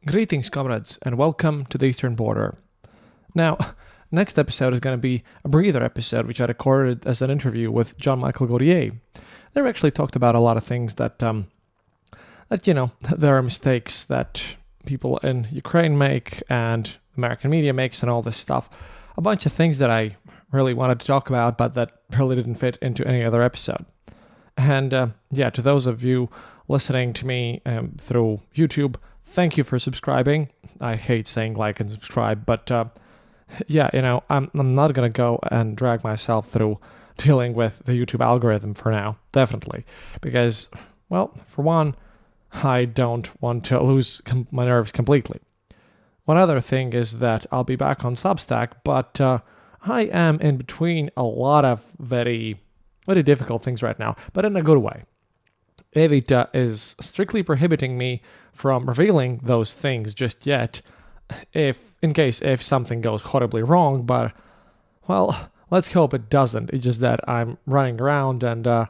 Greetings, comrades, and welcome to the Eastern Border. Now, next episode is going to be a breather episode, which I recorded as an interview with Jean-Michel Gaultier. They actually talked about a lot of things that there are mistakes that people in Ukraine make and American media makes and all this stuff. A bunch of things that I really wanted to talk about, but that really didn't fit into any other episode. And to those of you listening to me through YouTube, thank you for subscribing. I hate saying like and subscribe, but I'm not going to go and drag myself through dealing with the YouTube algorithm for now, definitely. Because, well, for one, I don't want to lose my nerves completely. One other thing is that I'll be back on Substack, but I am in between a lot of very, very difficult things right now, but in a good way. Evita is strictly prohibiting me from revealing those things just yet, if something goes horribly wrong, but, well, let's hope it doesn't. It's just that I'm running around and, a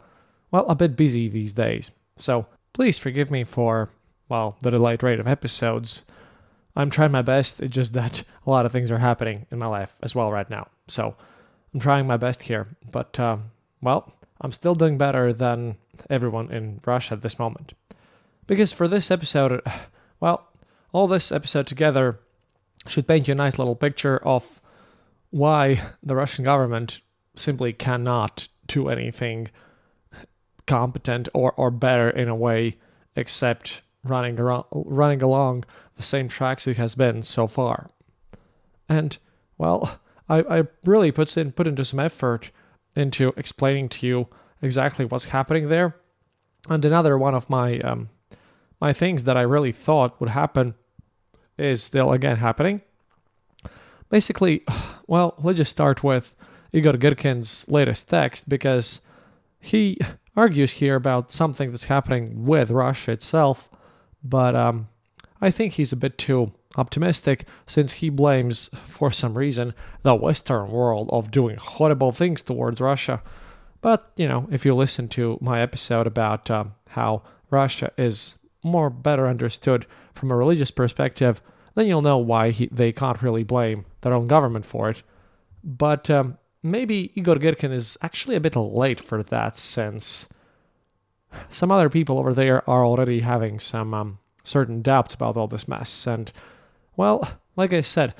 bit busy these days. So please forgive me for, the delayed rate of episodes. I'm trying my best, it's just that a lot of things are happening in my life as well right now. So I'm trying my best here, but, I'm still doing better than everyone in Russia at this moment. Because for this episode, all this episode together should paint you a nice little picture of why the Russian government simply cannot do anything competent or better in a way except running along the same tracks it has been so far. And, I really put into some effort into explaining to you exactly what's happening there. And another one of my my things that I really thought would happen is still again happening. Basically, let's just start with Igor Girkin's latest text, because he argues here about something that's happening with Russia itself, but I think he's a bit too optimistic, since he blames, for some reason, the Western world of doing horrible things towards Russia. But, if you listen to my episode about how Russia is better understood from a religious perspective, then you'll know why they can't really blame their own government for it. But maybe Igor Girkin is actually a bit late for that, since some other people over there are already having some certain doubts about all this mess. And, like I said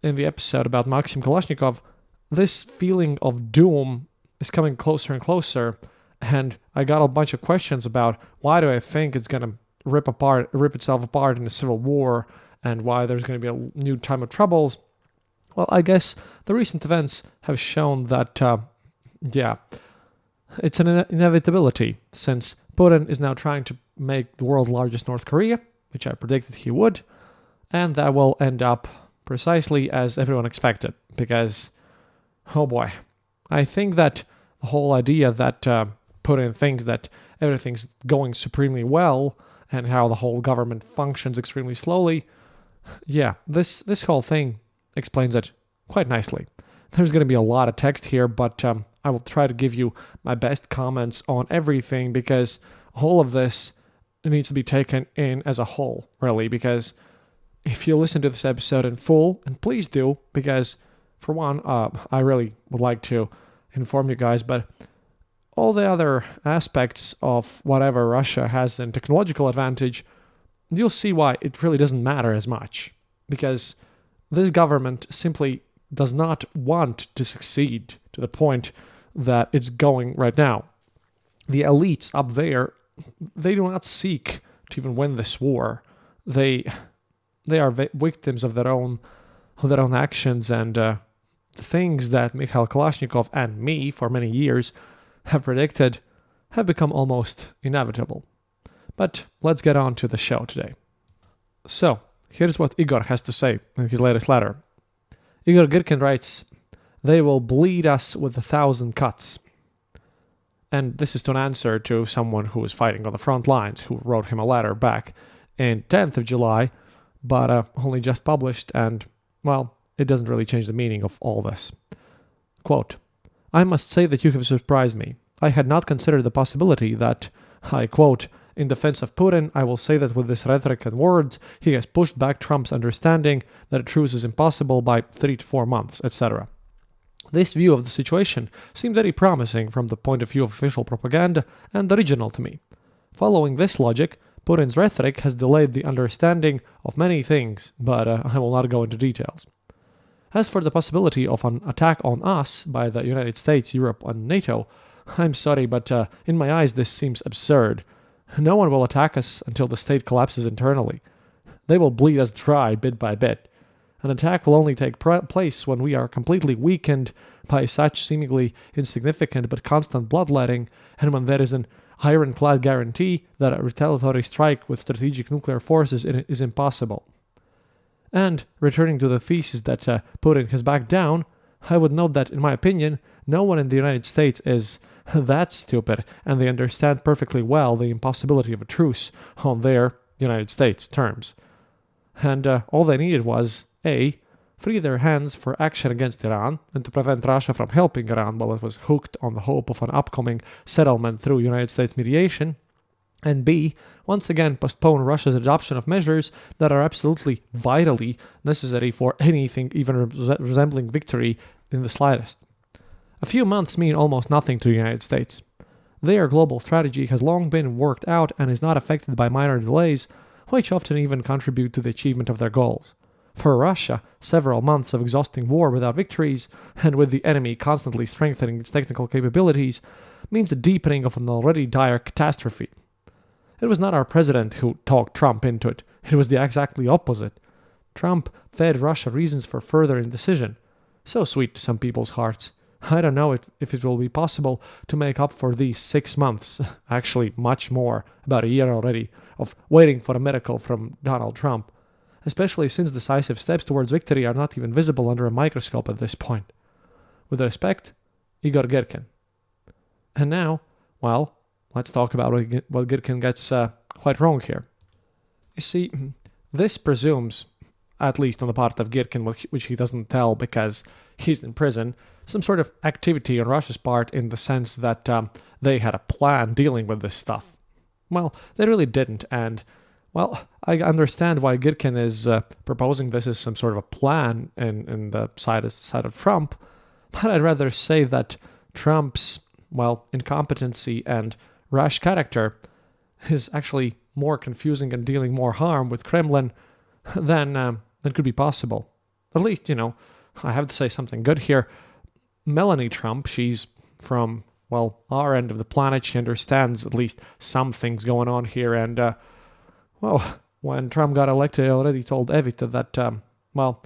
in the episode about Maxim Kalashnikov, this feeling of doom is coming closer and closer, and I got a bunch of questions about why do I think it's going to rip itself apart in a civil war, and why there's going to be a new time of troubles. Well, I guess the recent events have shown that, it's an inevitability, since Putin is now trying to make the world's largest North Korea, which I predicted he would, and that will end up precisely as everyone expected, because, oh boy, I think that the whole idea that Putin thinks that everything's going supremely well and how the whole government functions extremely slowly, this whole thing explains it quite nicely. There's going to be a lot of text here, but I will try to give you my best comments on everything, because all of this needs to be taken in as a whole, really, because if you listen to this episode in full, and please do, because for one, I really would like to inform you guys, but all the other aspects of whatever Russia has in technological advantage, you'll see why it really doesn't matter as much, because this government simply does not want to succeed to the point that it's going right now. The elites up there, they do not seek to even win this war. They are victims of their own actions, and the things that Mikhail Kalashnikov and me for many years have predicted have become almost inevitable. But let's get on to the show today. So, here's what Igor has to say in his latest letter. Igor Girkin writes, "They will bleed us with 1,000 cuts." And this is to an answer to someone who was fighting on the front lines, who wrote him a letter back in 10th of July, but only just published, and, it doesn't really change the meaning of all this. Quote, "I must say that you have surprised me. I had not considered the possibility that, I quote, In defense of Putin, I will say that with this rhetoric and words, he has pushed back Trump's understanding that a truce is impossible by 3 to 4 months, etc. This view of the situation seems very promising from the point of view of official propaganda and original to me. Following this logic, Putin's rhetoric has delayed the understanding of many things, but I will not go into details. As for the possibility of an attack on us by the United States, Europe, and NATO, I'm sorry, but in my eyes this seems absurd. No one will attack us until the state collapses internally. They will bleed us dry bit by bit. An attack will only take place when we are completely weakened by such seemingly insignificant but constant bloodletting, and when there is an ironclad guarantee that a retaliatory strike with strategic nuclear forces is impossible. And, returning to the thesis that Putin has backed down, I would note that, in my opinion, no one in the United States is that stupid, and they understand perfectly well the impossibility of a truce on their United States terms. And all they needed was, A, free their hands for action against Iran and to prevent Russia from helping Iran while it was hooked on the hope of an upcoming settlement through United States mediation, and B, once again postpone Russia's adoption of measures that are absolutely vitally necessary for anything even resembling victory in the slightest. A few months mean almost nothing to the United States. Their global strategy has long been worked out and is not affected by minor delays, which often even contribute to the achievement of their goals. For Russia, several months of exhausting war without victories, and with the enemy constantly strengthening its technical capabilities, means a deepening of an already dire catastrophe. It was not our president who talked Trump into it. It was the exactly opposite. Trump fed Russia reasons for further indecision. So sweet to some people's hearts. I don't know if it will be possible to make up for these 6 months, actually much more, about a year already, of waiting for a miracle from Donald Trump, especially since decisive steps towards victory are not even visible under a microscope at this point. With respect, Igor Girkin. And now, well, let's talk about what Girkin gets quite wrong here. You see, this presumes, at least on the part of Girkin, which he doesn't tell because he's in prison, some sort of activity on Russia's part in the sense that they had a plan dealing with this stuff. Well, they really didn't, and, well, I understand why Girkin is proposing this as some sort of a plan in the side of Trump, but I'd rather say that Trump's, well, incompetency and rash character is actually more confusing and dealing more harm with Kremlin than could be possible. At least, I have to say something good here. Melanie Trump, she's from, well, our end of the planet. She understands at least some things going on here. And, well, when Trump got elected, I already told Evita that, well,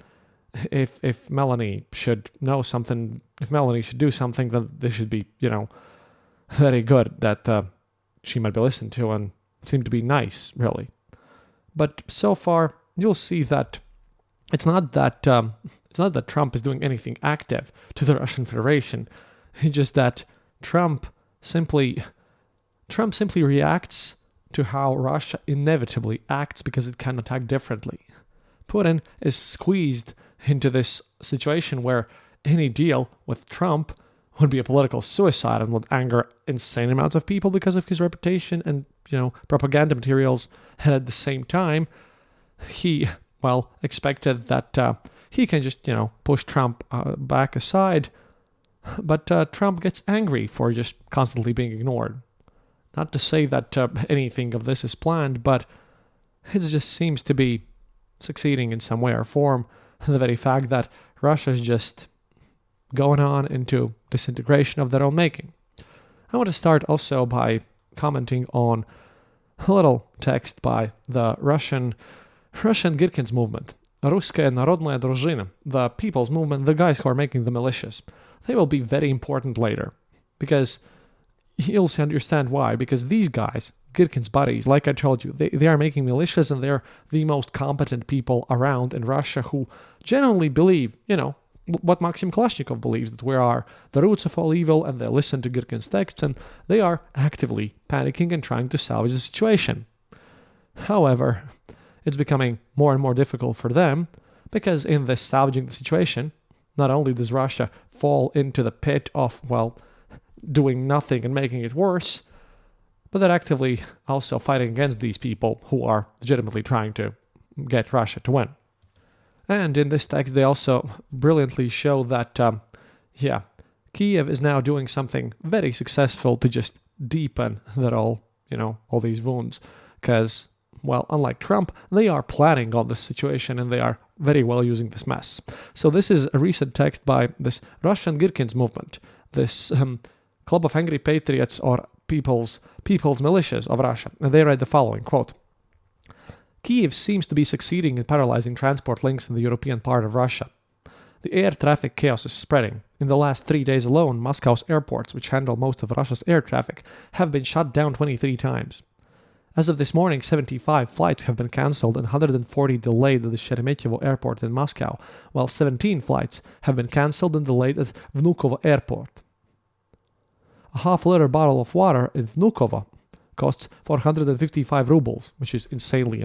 if Melanie should know something, if Melanie should do something, then this should be, very good that she might be listened to and seem to be nice, really. But so far, you'll see that it's not that Trump is doing anything active to the Russian Federation. It's just that Trump simply reacts to how Russia inevitably acts because it cannot act differently. Putin is squeezed into this situation where any deal with Trump would be a political suicide and would anger insane amounts of people because of his reputation and, propaganda materials. And at the same time, he, well, expected that he can just, push Trump back aside. But Trump gets angry for just constantly being ignored. Not to say that anything of this is planned, but it just seems to be succeeding in some way or form. The very fact that Russia is just going on into disintegration of their own making. I want to start also by commenting on a little text by the Russian Girkin's movement. Russkая Народная Дружина, the people's movement, the guys who are making the militias. They will be very important later. Because you'll understand why. Because these guys, Girkin's buddies, like I told you, they are making militias and they're the most competent people around in Russia who genuinely believe, what Maxim Kalashnikov believes, that we are the roots of all evil, and they listen to Girkin's texts, and they are actively panicking and trying to salvage the situation. However, it's becoming more and more difficult for them, because in this salvaging the situation, not only does Russia fall into the pit of, well, doing nothing and making it worse, but they're actively also fighting against these people who are legitimately trying to get Russia to win. And in this text, they also brilliantly show that, Kiev is now doing something very successful to just deepen all these wounds. Because, well, unlike Trump, they are planning on this situation and they are very well using this mess. So this is a recent text by this Russian Girkins movement, this Club of Angry Patriots or People's Militias of Russia. And they read the following, quote, Kiev seems to be succeeding in paralyzing transport links in the European part of Russia. The air traffic chaos is spreading. In the last 3 days alone, Moscow's airports, which handle most of Russia's air traffic, have been shut down 23 times. As of this morning, 75 flights have been cancelled and 140 delayed at the Sheremetyevo airport in Moscow, while 17 flights have been cancelled and delayed at Vnukovo airport. A half-liter bottle of water in Vnukovo costs 455 rubles, which is insanely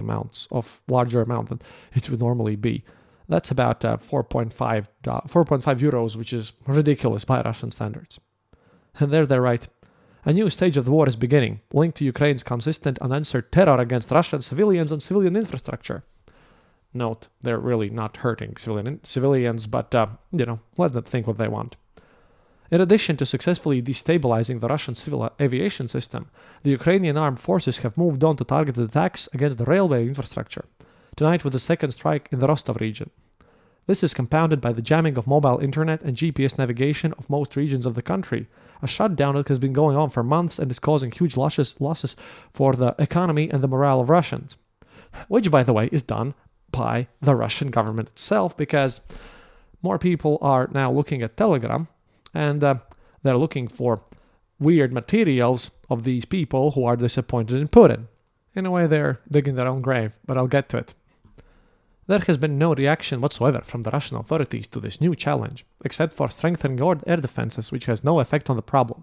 larger amount than it would normally be. That's about 4.5 euros, which is ridiculous by Russian standards. And there they're right. A new stage of the war is beginning, linked to Ukraine's consistent unanswered terror against Russian civilians and civilian infrastructure. Note, they're really not hurting civilians, but, let them think what they want. In addition to successfully destabilizing the Russian civil aviation system, the Ukrainian armed forces have moved on to targeted attacks against the railway infrastructure, tonight with a second strike in the Rostov region. This is compounded by the jamming of mobile internet and GPS navigation of most regions of the country, a shutdown that has been going on for months and is causing huge losses for the economy and the morale of Russians, which, by the way, is done by the Russian government itself, because more people are now looking at Telegram, and they're looking for weird materials of these people who are disappointed in Putin. In a way, they're digging their own grave, but I'll get to it. There has been no reaction whatsoever from the Russian authorities to this new challenge, except for strengthening air defenses, which has no effect on the problem.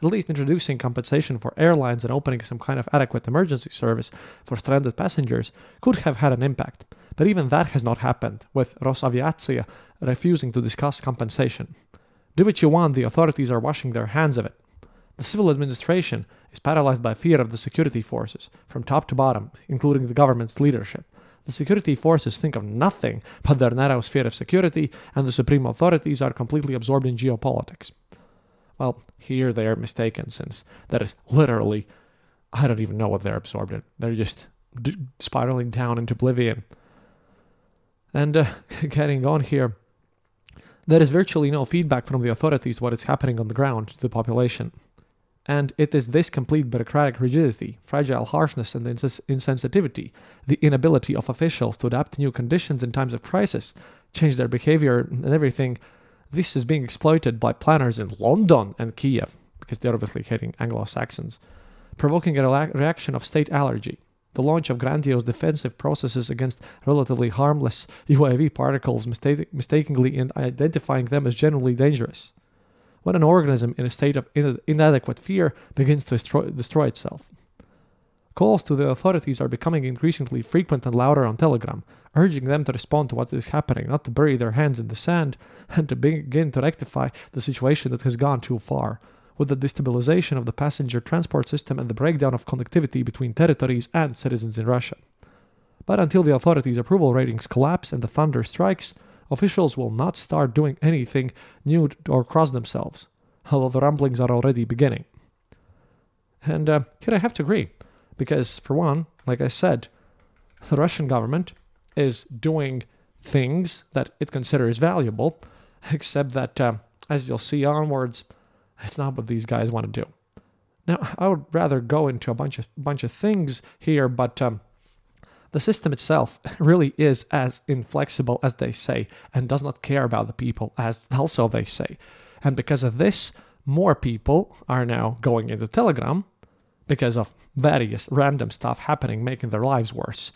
At least introducing compensation for airlines and opening some kind of adequate emergency service for stranded passengers could have had an impact, but even that has not happened, with Rosaviatsya refusing to discuss compensation. Do what you want, the authorities are washing their hands of it. The civil administration is paralyzed by fear of the security forces, from top to bottom, including the government's leadership. The security forces think of nothing but their narrow sphere of security, and the supreme authorities are completely absorbed in geopolitics. Well, here they are mistaken, since that is literally, I don't even know what they're absorbed in. They're just spiraling down into oblivion. And getting on here, there is virtually no feedback from the authorities what is happening on the ground to the population. And it is this complete bureaucratic rigidity, fragile harshness and insensitivity, the inability of officials to adapt to new conditions in times of crisis, change their behavior and everything. This is being exploited by planners in London and Kiev, because they're obviously hating Anglo-Saxons, provoking a reaction of state allergy. The launch of grandiose defensive processes against relatively harmless UAV particles, mistakenly identifying them as generally dangerous. When an organism in a state of inadequate fear begins to destroy itself. Calls to the authorities are becoming increasingly frequent and louder on Telegram, urging them to respond to what is happening, not to bury their hands in the sand, and to begin to rectify the situation that has gone too far, with the destabilization of the passenger transport system and the breakdown of connectivity between territories and citizens in Russia. But until the authorities' approval ratings collapse and the thunder strikes, officials will not start doing anything new or cross themselves, although the rumblings are already beginning. And here I have to agree, because for one, like I said, the Russian government is doing things that it considers valuable, except that, as you'll see onwards, it's not what these guys want to do. Now, I would rather go into a bunch of things here, but the system itself really is as inflexible as they say, and does not care about the people as also they say. And because of this, more people are now going into Telegram because of various random stuff happening, making their lives worse.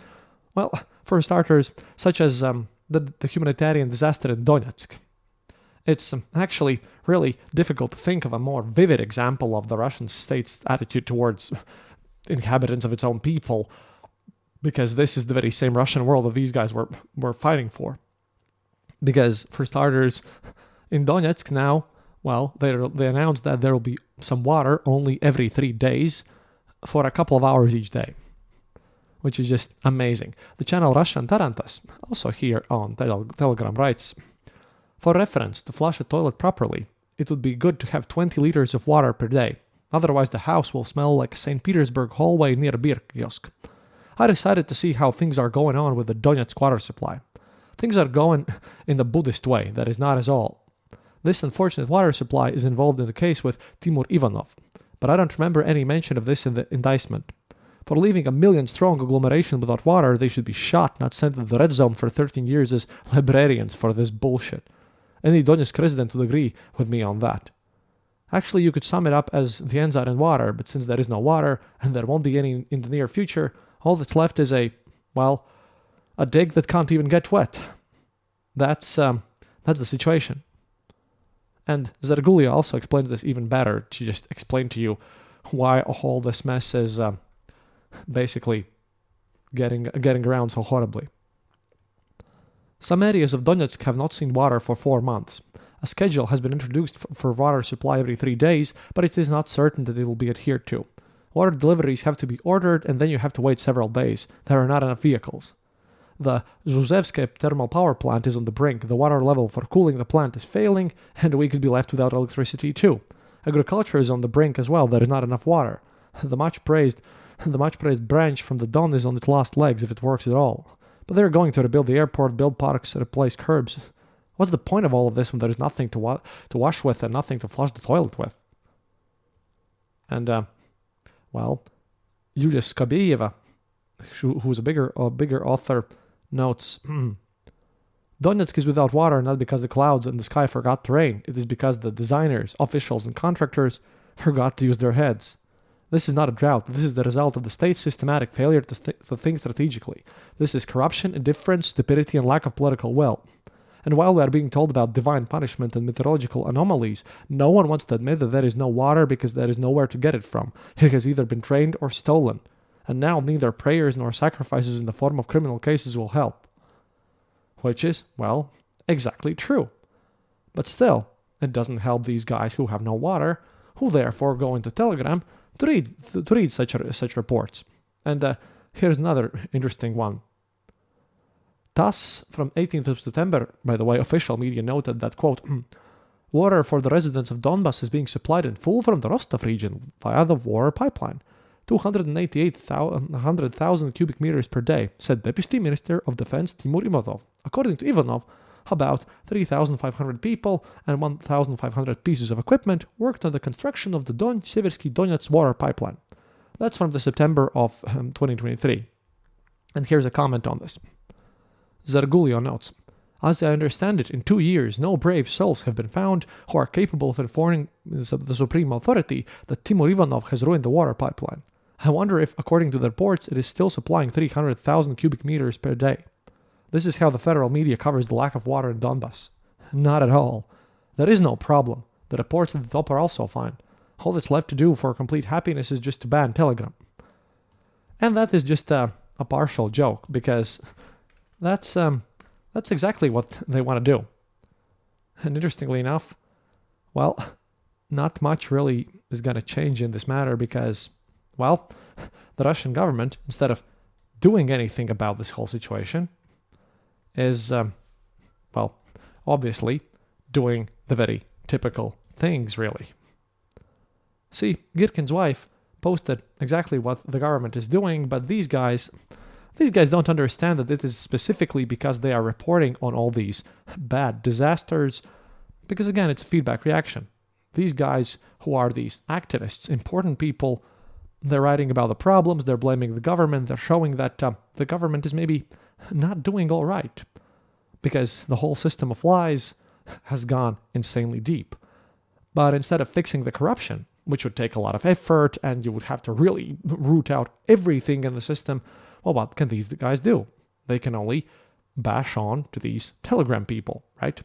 Well, for starters, such as the humanitarian disaster in Donetsk. It's actually really difficult to think of a more vivid example of the Russian state's attitude towards inhabitants of its own people, because this is the very same Russian world that these guys were fighting for. Because, for starters, in Donetsk now, well, they announced that there will be some water only every 3 days, for a couple of hours each day, which is just amazing. The channel Russian Tarantas, also here on Telegram, writes, for reference, to flush a toilet properly, it would be good to have 20 liters of water per day. Otherwise, the house will smell like St. Petersburg hallway near a beer kiosk. I decided to see how things are going on with the Donetsk water supply. Things are going in the Buddhist way, that is not at all. This unfortunate water supply is involved in the case with Timur Ivanov, but I don't remember any mention of this in the indictment. For leaving a million-strong agglomeration without water, they should be shot, not sent to the red zone for 13 years as librarians for this bullshit. Any Donetsk resident would agree with me on that. Actually, you could sum it up as the ends are in water, but since there is no water, and there won't be any in the near future, all that's left is a dig that can't even get wet. That's the situation. And Zergulia also explains this even better to just explain to you why all this mess is basically getting around so horribly. Some areas of Donetsk have not seen water for 4 months. A schedule has been introduced for water supply every 3 days, but it is not certain that it will be adhered to. Water deliveries have to be ordered, and then you have to wait several days. There are not enough vehicles. The Zhuzhevskoye thermal power plant is on the brink. The water level for cooling the plant is failing, and we could be left without electricity too. Agriculture is on the brink as well. There is not enough water. The much praised branch from the Don is on its last legs if it works at all. But they're going to rebuild the airport, build parks, replace curbs. What's the point of all of this when there is nothing to wash with and nothing to flush the toilet with? And, Yulia Skabeyeva, who's a bigger author, notes, Donetsk is without water not because the clouds in the sky forgot to rain. It is because the designers, officials, and contractors forgot to use their heads. This is not a drought. This is the result of the state's systematic failure to think strategically. This is corruption, indifference, stupidity, and lack of political will. And while we are being told about divine punishment and meteorological anomalies, no one wants to admit that there is no water because there is nowhere to get it from. It has either been drained or stolen. And now neither prayers nor sacrifices in the form of criminal cases will help. Which is, exactly true. But still, it doesn't help these guys who have no water, who therefore go into Telegram to read such reports. And here's another interesting one. TASS from 18th of September, by the way, official media noted that, quote, water for the residents of Donbas is being supplied in full from the Rostov region via the water pipeline. 288,000 cubic meters per day, said Deputy Minister of Defense Timur Ivanov. According to Ivanov, about 3,500 people and 1,500 pieces of equipment worked on the construction of the Seversky Donetsk water pipeline. That's from the September of 2023. And here's a comment on this. Zergulio notes, as I understand it, in 2 years, no brave souls have been found who are capable of informing the supreme authority that Timur Ivanov has ruined the water pipeline. I wonder if, according to the reports, it is still supplying 300,000 cubic meters per day. This is how the federal media covers the lack of water in Donbas. Not at all. There is no problem. The reports at the top are also fine. All that's left to do for complete happiness is just to ban Telegram. And that is just a partial joke, because that's exactly what they want to do. And interestingly enough, not much really is going to change in this matter because, the Russian government, instead of doing anything about this whole situation, is, obviously doing the very typical things, really. See, Girkin's wife posted exactly what the government is doing, but these guys don't understand that it is specifically because they are reporting on all these bad disasters, because again, it's a feedback reaction. These guys who are these activists, important people, they're writing about the problems, they're blaming the government, they're showing that the government is maybe not doing all right, because the whole system of lies has gone insanely deep. But instead of fixing the corruption, which would take a lot of effort, and you would have to really root out everything in the system, what can these guys do? They can only bash on to these Telegram people, right?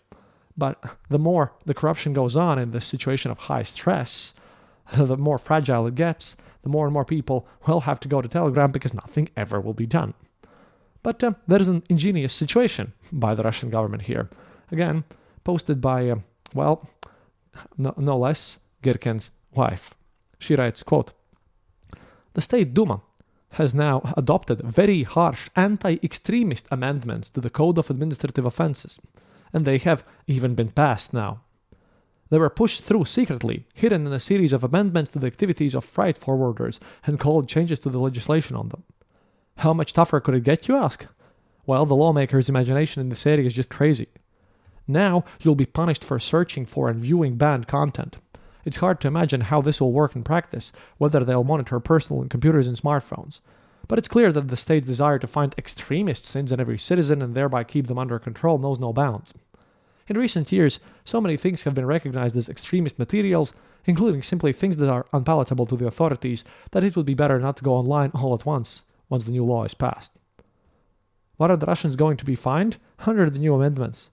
But the more the corruption goes on in this situation of high stress, the more fragile it gets, the more and more people will have to go to Telegram because nothing ever will be done. But there is an ingenious situation by the Russian government here. Again, posted by, no less, Girkin's wife. She writes, quote, The State Duma has now adopted very harsh anti-extremist amendments to the Code of Administrative Offenses, and they have even been passed now. They were pushed through secretly, hidden in a series of amendments to the activities of freight forwarders and called changes to the legislation on them. How much tougher could it get, you ask? Well, the lawmakers' imagination in this area is just crazy. Now you'll be punished for searching for and viewing banned content. It's hard to imagine how this will work in practice, whether they'll monitor personal computers and smartphones. But it's clear that the state's desire to find extremist sins in every citizen and thereby keep them under control knows no bounds. In recent years, so many things have been recognized as extremist materials, including simply things that are unpalatable to the authorities, that it would be better not to go online all at once the new law is passed. What are the Russians going to be fined? Under the new amendments.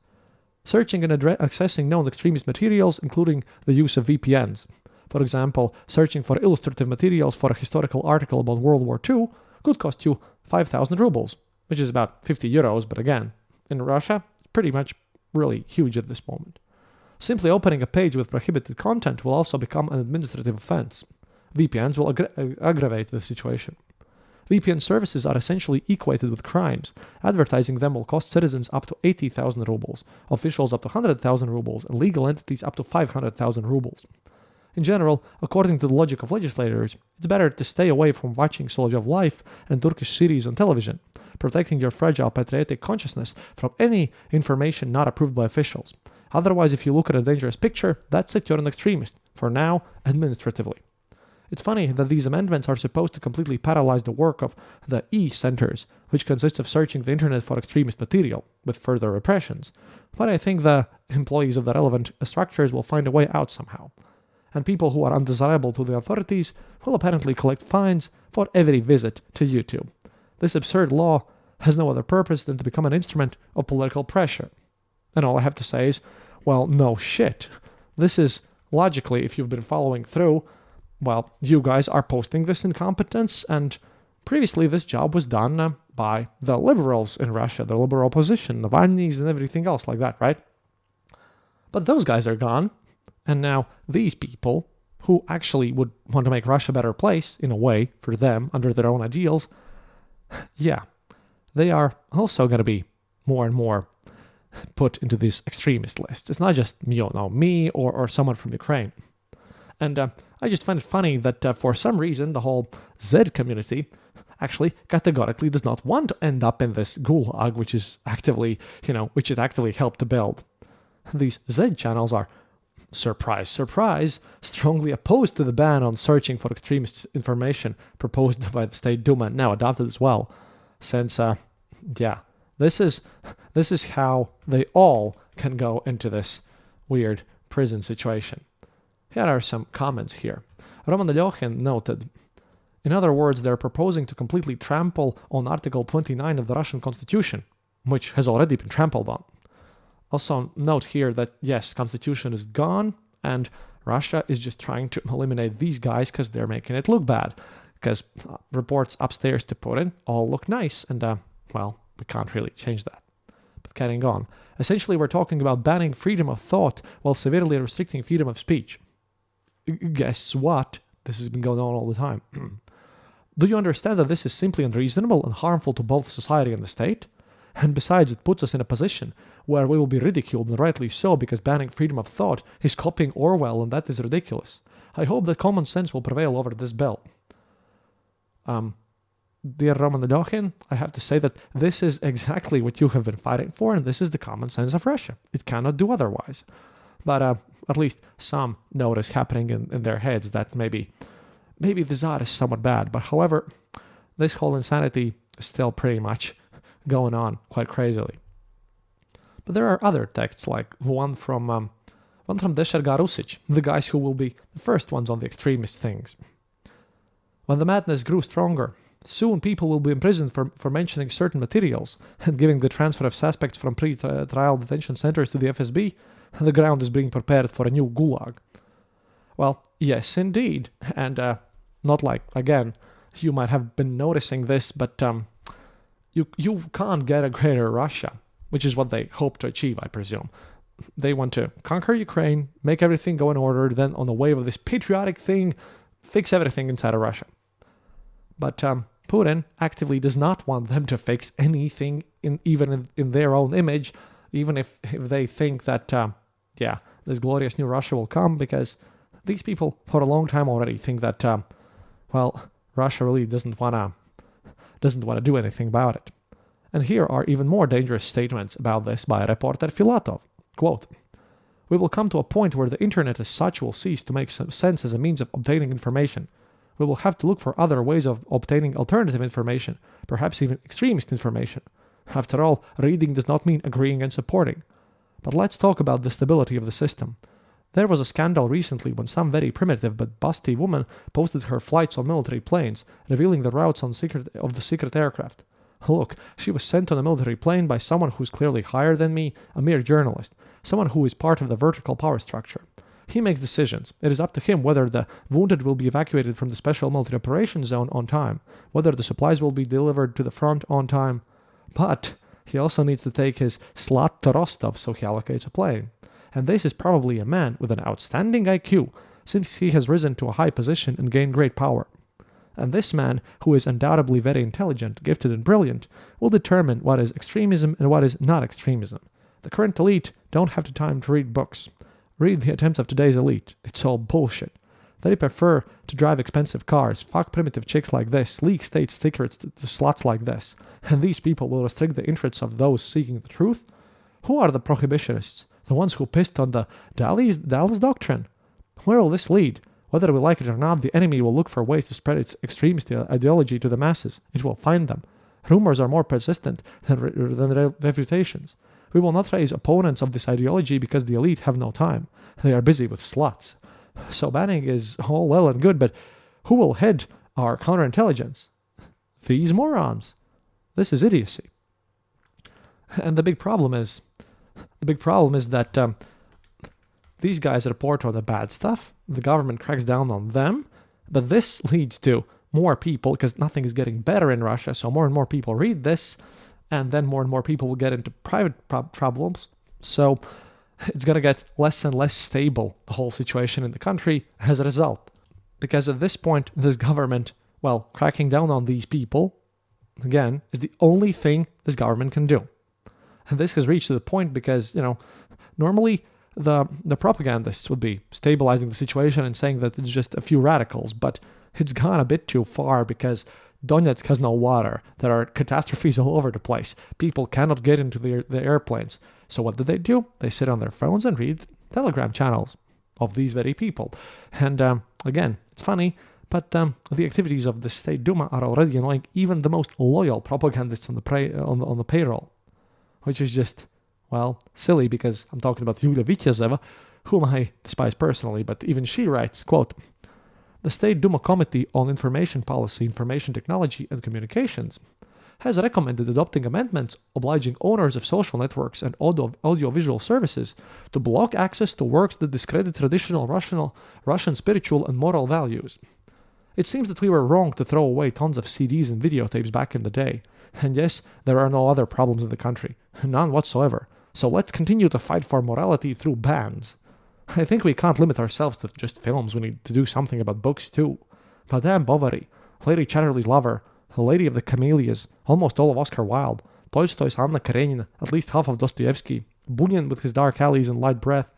Searching and accessing known extremist materials, including the use of VPNs. For example, searching for illustrative materials for a historical article about World War II could cost you 5,000 rubles, which is about 50 euros, but again, in Russia, pretty much really huge at this moment. Simply opening a page with prohibited content will also become an administrative offense. VPNs will aggravate the situation. VPN services are essentially equated with crimes. Advertising them will cost citizens up to 80,000 rubles, officials up to 100,000 rubles, and legal entities up to 500,000 rubles. In general, according to the logic of legislators, it's better to stay away from watching Soldier of Life and Turkish series on television, protecting your fragile patriotic consciousness from any information not approved by officials. Otherwise, if you look at a dangerous picture, that's it, you're an extremist. For now, administratively. It's funny that these amendments are supposed to completely paralyze the work of the E-centers, which consists of searching the internet for extremist material, with further repressions. But I think the employees of the relevant structures will find a way out somehow. And people who are undesirable to the authorities will apparently collect fines for every visit to YouTube. This absurd law has no other purpose than to become an instrument of political pressure. And all I have to say is, well, no shit. This is, logically, if you've been following through, well, you guys are posting this incompetence, and previously this job was done by the liberals in Russia, the liberal opposition, the vatniks and everything else like that, right? But those guys are gone, and now these people, who actually would want to make Russia a better place, in a way, for them, under their own ideals, yeah, they are also going to be more and more put into this extremist list. It's not just me or someone from Ukraine. And I just find it funny that for some reason the whole Z community actually categorically does not want to end up in this gulag, which it actively helped to build. These Z channels are, surprise, surprise, strongly opposed to the ban on searching for extremist information proposed by the State Duma, now adopted as well. Since, this is how they all can go into this weird prison situation. Here are some comments here. Roman Alyokhin noted, in other words, they're proposing to completely trample on Article 29 of the Russian Constitution, which has already been trampled on. Also note here that, yes, Constitution is gone, and Russia is just trying to eliminate these guys because they're making it look bad. Because reports upstairs to Putin all look nice, and, we can't really change that. But carrying on. Essentially, we're talking about banning freedom of thought while severely restricting freedom of speech. Guess what? This has been going on all the time. Do you understand that this is simply unreasonable and harmful to both society and the state? And besides, it puts us in a position where we will be ridiculed, and rightly so, because banning freedom of thought is copying Orwell, and that is ridiculous. I hope that common sense will prevail over this bill. Dear Roman Alyokhin, I have to say that this is exactly what you have been fighting for, and this is the common sense of Russia. It cannot do otherwise. But at least some notice happening in their heads that maybe the Tsar is somewhat bad. But however, this whole insanity is still pretty much going on quite crazily. But there are other texts, like one from Desherga Rusic, the guys who will be the first ones on the extremist things. When the madness grew stronger, soon people will be imprisoned for mentioning certain materials and giving the transfer of suspects from pre-trial detention centers to the FSB. The ground is being prepared for a new gulag. Well, yes, indeed. And not like, again, you might have been noticing this, but you can't get a greater Russia, which is what they hope to achieve, I presume. They want to conquer Ukraine, make everything go in order, then on the wave of this patriotic thing, fix everything inside of Russia. But Putin actively does not want them to fix anything, even in their own image, even if they think that, this glorious new Russia will come, because these people for a long time already think that, Russia really doesn't want to do anything about it. And here are even more dangerous statements about this by reporter Filatov. Quote, "We will come to a point where the internet as such will cease to make sense as a means of obtaining information. We will have to look for other ways of obtaining alternative information, perhaps even extremist information. After all, reading does not mean agreeing and supporting. But let's talk about the stability of the system. There was a scandal recently when some very primitive but busty woman posted her flights on military planes, revealing the routes of the secret aircraft. Look, she was sent on a military plane by someone who's clearly higher than me, a mere journalist, someone who is part of the vertical power structure. He makes decisions. It is up to him whether the wounded will be evacuated from the special military operations zone on time, whether the supplies will be delivered to the front on time. But he also needs to take his slot to Rostov, so he allocates a plane. And this is probably a man with an outstanding IQ, since he has risen to a high position and gained great power. And this man, who is undoubtedly very intelligent, gifted and brilliant, will determine what is extremism and what is not extremism. The current elite don't have the time to read books. Read the attempts of today's elite. It's all bullshit. They prefer to drive expensive cars, fuck primitive chicks like this, leak state secrets to sluts like this. And these people will restrict the interests of those seeking the truth? Who are the prohibitionists? The ones who pissed on the Dallas Doctrine? Where will this lead? Whether we like it or not, the enemy will look for ways to spread its extremist ideology to the masses. It will find them. Rumors are more persistent than refutations. We will not raise opponents of this ideology because the elite have no time. They are busy with sluts. So banning is all well and good, but who will head our counterintelligence? These morons. This is idiocy. And the big problem is that these guys report on the bad stuff. The government cracks down on them. But this leads to more people, because nothing is getting better in Russia, so more and more people read this, and then more and more people will get into private problems. So it's going to get less and less stable, the whole situation in the country, as a result. Because at this point, this government, cracking down on these people, again, is the only thing this government can do. And this has reached to the point because, normally the propagandists would be stabilizing the situation and saying that it's just a few radicals, but it's gone a bit too far because Donetsk has no water. There are catastrophes all over the place. People cannot get into the airplanes. So what do? They sit on their phones and read Telegram channels of these very people. And again, it's funny, but the activities of the State Duma are already annoying even the most loyal propagandists on the payroll, which is just, silly, because I'm talking about Yulia Vityazeva, whom I despise personally, but even she writes, quote, "The State Duma Committee on Information Policy, Information Technology and Communications has recommended adopting amendments obliging owners of social networks and audiovisual services to block access to works that discredit traditional Russian spiritual and moral values. It seems that we were wrong to throw away tons of CDs and videotapes back in the day. And yes, there are no other problems in the country. None whatsoever. So let's continue to fight for morality through bans. I think we can't limit ourselves to just films. We need to do something about books too. Madame Bovary, Lady Chatterley's Lover, The Lady of the Camellias, almost all of Oscar Wilde, Tolstoy's Anna Karenina, at least half of Dostoevsky, Bunyan with his dark alleys and light breath.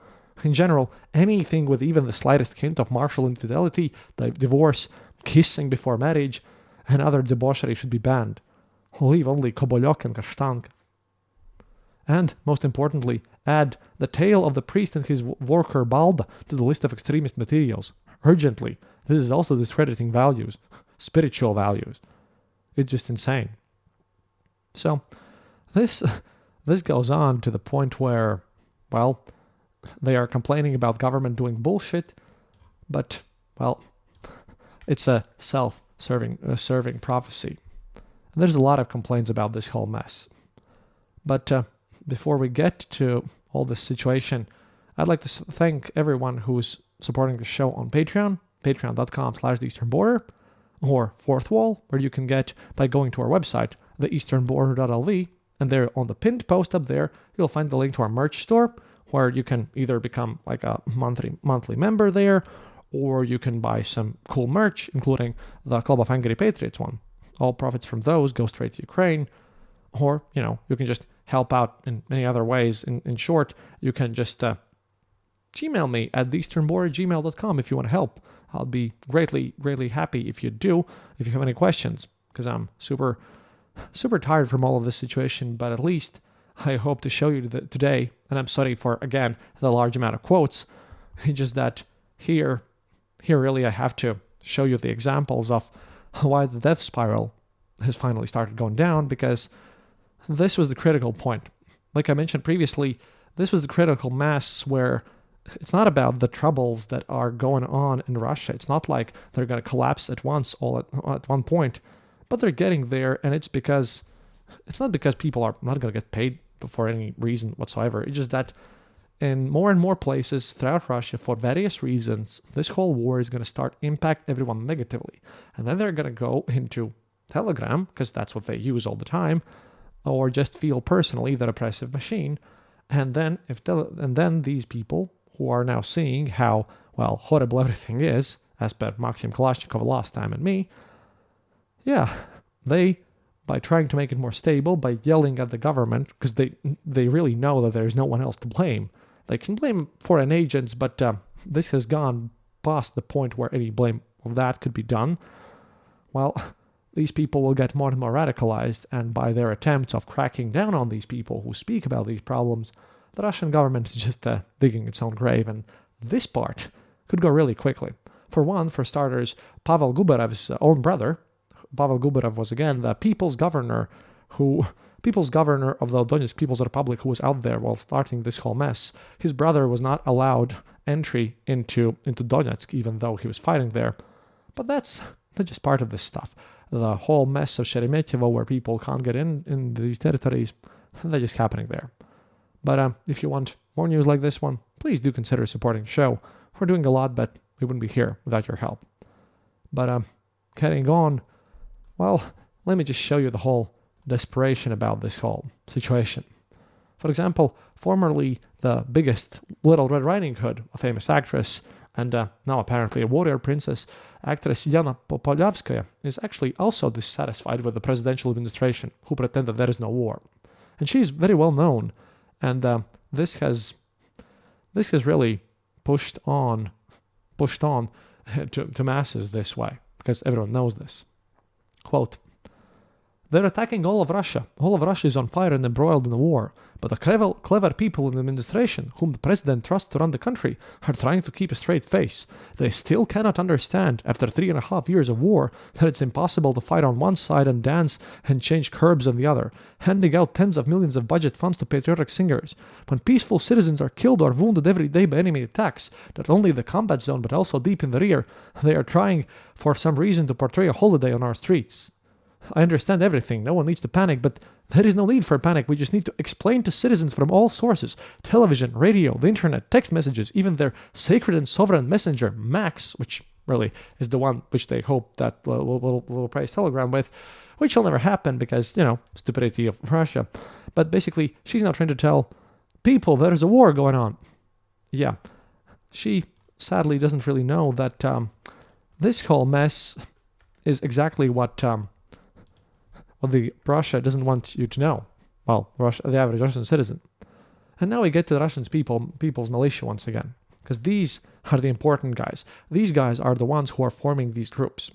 In general, anything with even the slightest hint of martial infidelity, divorce, kissing before marriage, and other debauchery should be banned. Leave only Kobolyok and Kashtank. And, most importantly, add The Tale of the Priest and His Worker Balda to the list of extremist materials. Urgently. This is also discrediting values. Spiritual values. It's just insane. So, this goes on to the point where, they are complaining about government doing bullshit, but, it's a self-serving prophecy. And there's a lot of complaints about this whole mess. But before we get to all this situation, I'd like to thank everyone who's supporting the show on Patreon, patreon.com/theeasternborder, or Fourth Wall, where you can get by going to our website, theeasternborder.lv, and there on the pinned post up there, you'll find the link to our merch store, where you can either become like a monthly member there, or you can buy some cool merch, including the Club of Angry Patriots one. All profits from those go straight to Ukraine. Or, you can just help out in many other ways. In short, you can just Gmail me at theeasternborder@gmail.com if you want to help. I'll be greatly, greatly happy if you do, if you have any questions, because I'm super, super tired from all of this situation, but at least I hope to show you today, and I'm sorry for, again, the large amount of quotes, it's just that here really I have to show you the examples of why the death spiral has finally started going down, because this was the critical point. Like I mentioned previously, this was the critical mass where it's not about the troubles that are going on in Russia. It's not like they're going to collapse at once, all at one point, but they're getting there, and it's not because people are not going to get paid for any reason whatsoever. It's just that in more and more places throughout Russia, for various reasons, this whole war is going to start impact everyone negatively. And then they're going to go into Telegram, because that's what they use all the time, or just feel personally that oppressive machine. And then these people who are now seeing how, horrible everything is, as per Maxim Kalashnikov last time and me, they, by trying to make it more stable, by yelling at the government, because they really know that there's no one else to blame. They can blame foreign agents, but this has gone past the point where any blame of that could be done. Well, these people will get more and more radicalized, and by their attempts of cracking down on these people who speak about these problems, the Russian government is just digging its own grave, and this part could go really quickly. For starters, Pavel Gubarev's own brother. Pavel Gubarev was, again, the people's governor of the Donetsk People's Republic, who was out there while starting this whole mess. His brother was not allowed entry into Donetsk, even though he was fighting there. But that's just part of this stuff. The whole mess of Sheremetyevo, where people can't get in these territories, they're just happening there. But if you want more news like this one, please do consider supporting the show. We're doing a lot, but we wouldn't be here without your help. But getting on, let me just show you the whole desperation about this whole situation. For example, formerly the biggest Little Red Riding Hood, a famous actress, and now apparently a warrior princess, actress Yana Popolyavskaya, is actually also dissatisfied with the presidential administration, who pretend that there is no war. And she's very well known, and this has really pushed on to masses this way, because everyone knows this. Quote, "They're attacking all of Russia. All of Russia is on fire and embroiled in a war. But the clever people in the administration, whom the president trusts to run the country, are trying to keep a straight face. They still cannot understand, after 3.5 years of war, that it's impossible to fight on one side and dance and change curbs on the other, handing out tens of millions of budget funds to patriotic singers. When peaceful citizens are killed or wounded every day by enemy attacks, not only in the combat zone but also deep in the rear, they are trying for some reason to portray a holiday on our streets. I understand everything. No one needs to panic, but there is no need for panic. We just need to explain to citizens from all sources, television, radio, the internet, text messages, even their sacred and sovereign messenger, Max, which really is the one which they hope that will praise Telegram with, which will never happen because, stupidity of Russia. But basically, she's now trying to tell people there's a war going on. Yeah, she sadly doesn't really know that this whole mess is exactly what the Russia doesn't want you to know. Well, the average Russian citizen. And now we get to the Russian people's militia once again, because these are the important guys. These guys are the ones who are forming these groups.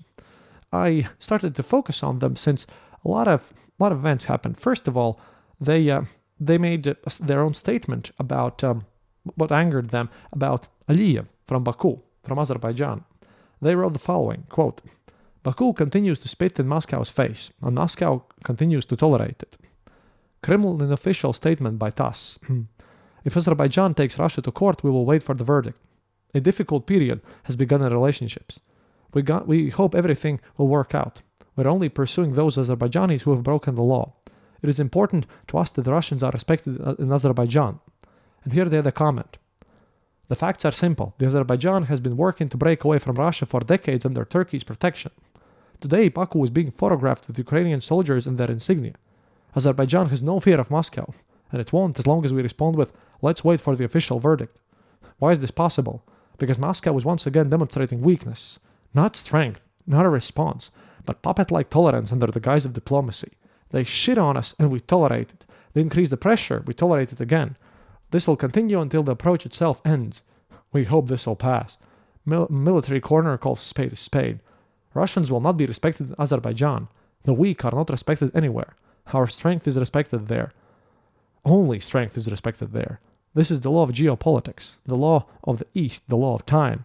I started to focus on them since a lot of events happened. First of all, they made their own statement about what angered them about Aliyev from Baku, from Azerbaijan. They wrote the following, quote, "Baku continues to spit in Moscow's face, and Moscow continues to tolerate it." Kremlin official statement by TASS. "If Azerbaijan takes Russia to court, we will wait for the verdict. A difficult period has begun in relationships. We hope everything will work out. We're only pursuing those Azerbaijanis who have broken the law. It is important to us that the Russians are respected in Azerbaijan." And here they had a comment. "The facts are simple. The Azerbaijan has been working to break away from Russia for decades under Turkey's protection. Today, Baku is being photographed with Ukrainian soldiers and their insignia. Azerbaijan has no fear of Moscow, and it won't as long as we respond with, 'Let's wait for the official verdict.' Why is this possible? because Moscow is once again demonstrating weakness, not strength, not a response, but puppet-like tolerance under the guise of diplomacy. They shit on us and we tolerate it. They increase the pressure, we tolerate it again. This will continue until the approach itself ends. We hope this will pass. Military corner calls spade a spade. Russians will not be respected in Azerbaijan. The weak are not respected anywhere. Our strength is respected there. Only strength is respected there. This is the law of geopolitics, the law of the East, the law of time.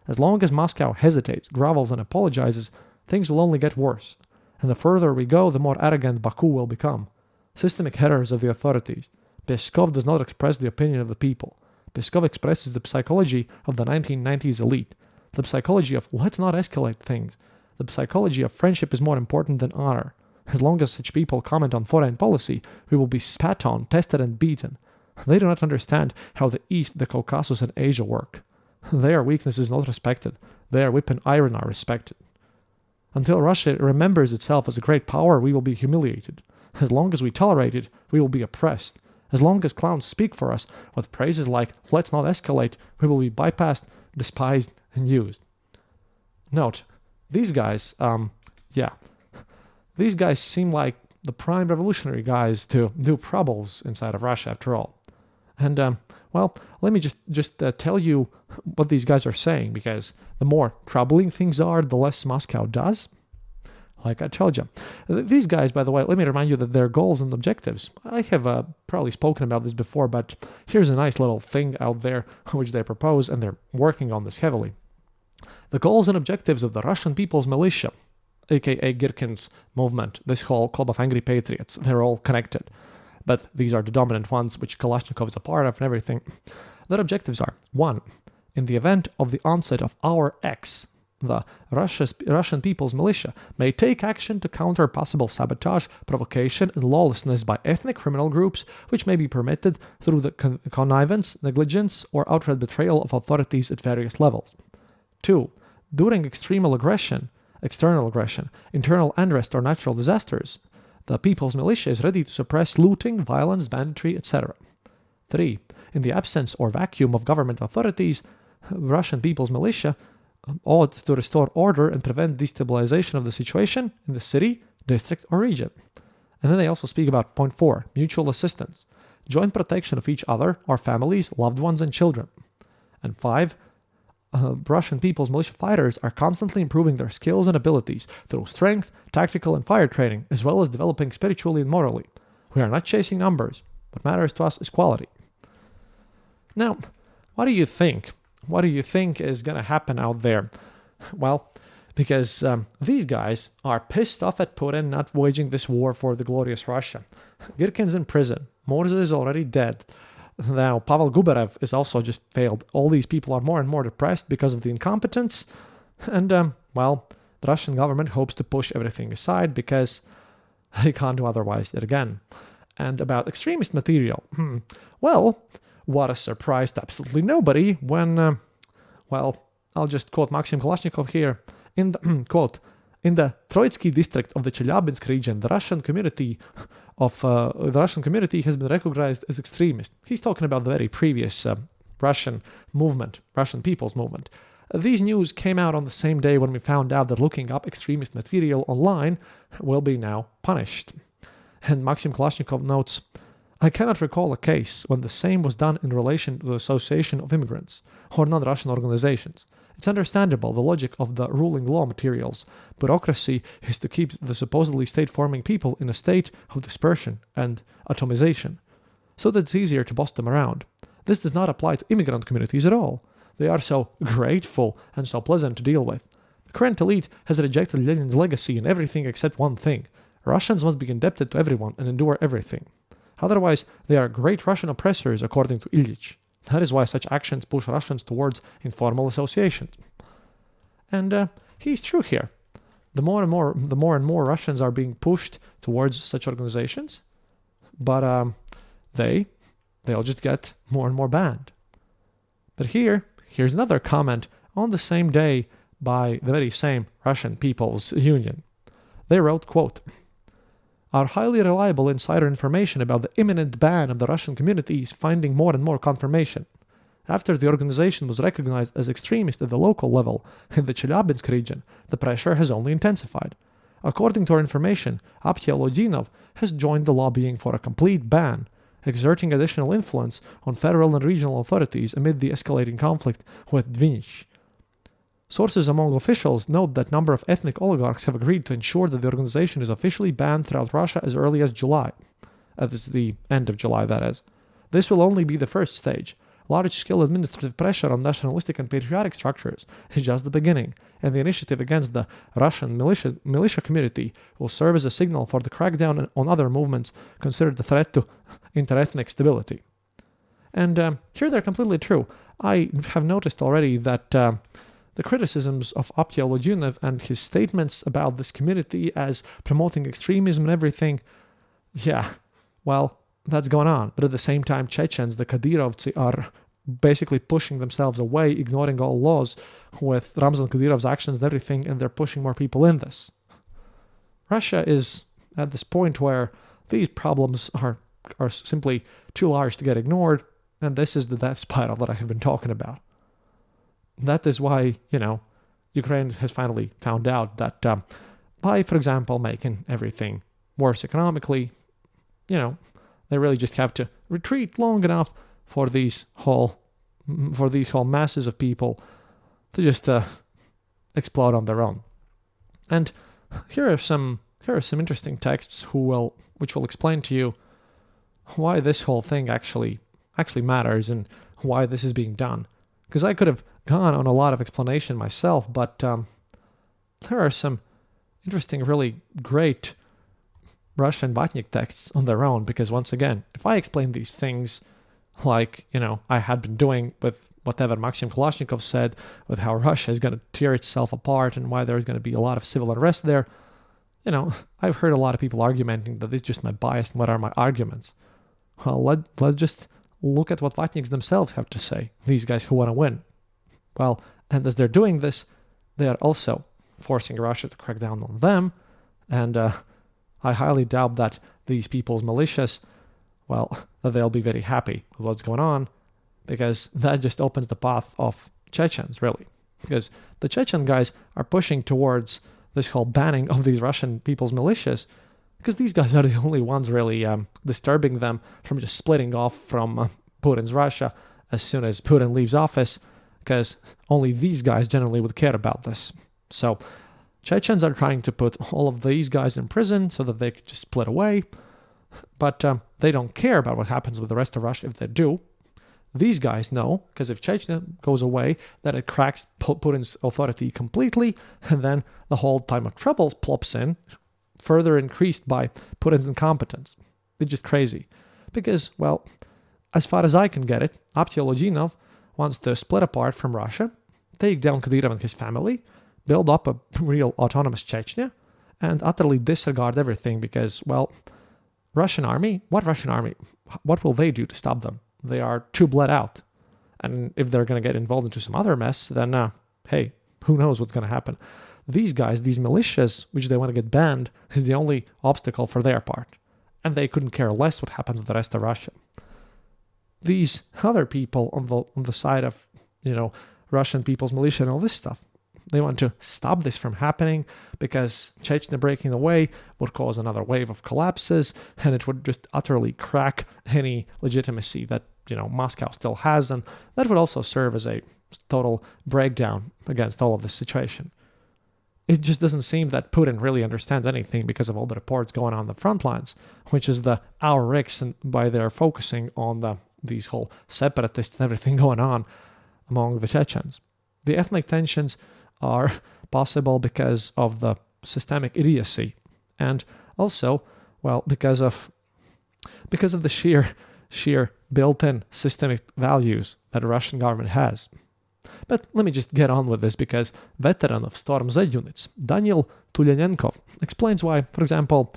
As long as Moscow hesitates, grovels, and apologizes, things will only get worse. And the further we go, the more arrogant Baku will become. Systemic errors of the authorities. Peskov does not express the opinion of the people. Peskov expresses the psychology of the 1990s elite. The psychology of let's not escalate things. The psychology of friendship is more important than honor. As long as such people comment on foreign policy, we will be spat on, tested, and beaten. They do not understand how the East, the Caucasus, and Asia work. Their weakness is not respected. Their whip and iron are respected. Until Russia remembers itself as a great power, we will be humiliated. As long as we tolerate it, we will be oppressed. As long as clowns speak for us with phrases like, let's not escalate, we will be bypassed, despised, and used. Note, these guys, these guys seem like the prime revolutionary guys to do troubles inside of Russia after all. And, let me just tell you what these guys are saying, because the more troubling things are, the less Moscow does. Like I told you. These guys, by the way, let me remind you that their goals and objectives, I have probably spoken about this before, but here's a nice little thing out there which they propose, and they're working on this heavily. The goals and objectives of the Russian People's Militia, aka Girkin's movement, this whole club of angry patriots, they're all connected. But these are the dominant ones, which Kalashnikov is a part of and everything. Their objectives are: 1. In the event of the onset of our X, the Russian People's Militia may take action to counter possible sabotage, provocation, and lawlessness by ethnic criminal groups, which may be permitted through the connivance, negligence, or outright betrayal of authorities at various levels. 2. During external aggression, internal unrest, or natural disasters, the People's Militia is ready to suppress looting, violence, banditry, etc. 3. In the absence or vacuum of government authorities, Russian People's Militia ought to restore order and prevent destabilization of the situation in the city, district, or region. And then they also speak about point 4, mutual assistance, joint protection of each other, our families, loved ones, and children. And 5, Russian People's Militia fighters are constantly improving their skills and abilities through strength, tactical, and fire training, as well as developing spiritually and morally. We are not chasing numbers. What matters to us is quality. Now, what do you think? What do you think is going to happen out there? Well, because these guys are pissed off at Putin not waging this war for the glorious Russia. Girkin's in prison. Morza is already dead. Now, Pavel Gubarev is also just failed. All these people are more and more depressed because of the incompetence. And, the Russian government hopes to push everything aside because they can't do otherwise yet again. And about extremist material. Well, what a surprise to absolutely nobody when, I'll just quote Maxim Kalashnikov here. In the, quote, in the Troitsky district of the Chelyabinsk region, the Russian community has been recognized as extremist. He's talking about the very previous Russian People's Movement. These news came out on the same day when we found out that looking up extremist material online will be now punished. And Maxim Kalashnikov notes, I cannot recall a case when the same was done in relation to the Association of Immigrants or non-Russian organizations. It's understandable, the logic of the ruling law materials. Bureaucracy is to keep the supposedly state-forming people in a state of dispersion and atomization, so that it's easier to boss them around. This does not apply to immigrant communities at all. They are so grateful and so pleasant to deal with. The current elite has rejected Lenin's legacy in everything except one thing. Russians must be indebted to everyone and endure everything. Otherwise, they are great Russian oppressors, according to Ilyich. That is why such actions push Russians towards informal associations. And he's true here. The more and more Russians are being pushed towards such organizations, but they'll just get more and more banned. But here's another comment on the same day by the very same Russian People's Union. They wrote, quote, our highly reliable insider information about the imminent ban of the Russian community is finding more and more confirmation. After the organization was recognized as extremist at the local level in the Chelyabinsk region, the pressure has only intensified. According to our information, Aptiyalodinov has joined the lobbying for a complete ban, exerting additional influence on federal and regional authorities amid the escalating conflict with Dvinich. Sources among officials note that a number of ethnic oligarchs have agreed to ensure that the organization is officially banned throughout Russia as early as July. That is the end of July, that is. This will only be the first stage. Large-scale administrative pressure on nationalistic and patriotic structures is just the beginning, and the initiative against the Russian militia community will serve as a signal for the crackdown on other movements considered a threat to interethnic stability. And here they're completely true. I have noticed already that the criticisms of Aptiyalodinov and his statements about this community as promoting extremism and everything, yeah, well, that's going on. But at the same time, Chechens, the Kadyrovцы, are basically pushing themselves away, ignoring all laws with Ramzan Kadyrov's actions and everything, and they're pushing more people in this. Russia is at this point where these problems are simply too large to get ignored, and this is the death spiral that I have been talking about. That is why, Ukraine has finally found out that by, for example, making everything worse economically, they really just have to retreat long enough for these whole masses of people to just explode on their own. And here are some interesting texts which will explain to you why this whole thing actually matters and why this is being done. Because I could have gone on a lot of explanation myself, but there are some interesting, really great Russian vatnik texts on their own, because once again, if I explain these things like, I had been doing with whatever Maxim Kalashnikov said, with how Russia is going to tear itself apart and why there's going to be a lot of civil unrest there, I've heard a lot of people arguing that it's just my bias and what are my arguments. Well, let's just look at what vatniks themselves have to say, these guys who want to win. Well, and as they're doing this, they are also forcing Russia to crack down on them, and I highly doubt that these people's militias, that they'll be very happy with what's going on, because that just opens the path of Chechens, really. Because the Chechen guys are pushing towards this whole banning of these Russian people's militias, because these guys are the only ones really disturbing them from just splitting off from Putin's Russia as soon as Putin leaves office, because only these guys generally would care about this. So Chechens are trying to put all of these guys in prison so that they could just split away, but they don't care about what happens with the rest of Russia if they do. These guys know, because if Chechnya goes away, that it cracks Putin's authority completely, and then the whole time of troubles plops in, further increased by Putin's incompetence. It's just crazy. Because, as far as I can get it, Aptiyalodinov wants to split apart from Russia, take down Kadyrov and his family, build up a real autonomous Chechnya, and utterly disregard everything because, Russian army? What Russian army? What will they do to stop them? They are too bled out. And if they're going to get involved into some other mess, then, hey, who knows what's going to happen. These guys, these militias, which they want to get banned, is the only obstacle for their part. And they couldn't care less what happens with the rest of Russia. These other people on the side of, Russian people's militia and all this stuff, they want to stop this from happening because Chechnya breaking away would cause another wave of collapses, and it would just utterly crack any legitimacy that, Moscow still has, and that would also serve as a total breakdown against all of this situation. It just doesn't seem that Putin really understands anything because of all the reports going on the front lines, which is our risks, and by their focusing on these whole separatists and everything going on among the Chechens. The ethnic tensions are possible because of the systemic idiocy, and also, because of the sheer built-in systemic values that the Russian government has. But let me just get on with this, because veteran of Storm Z units, Daniel Tulyanenkov, explains why, for example,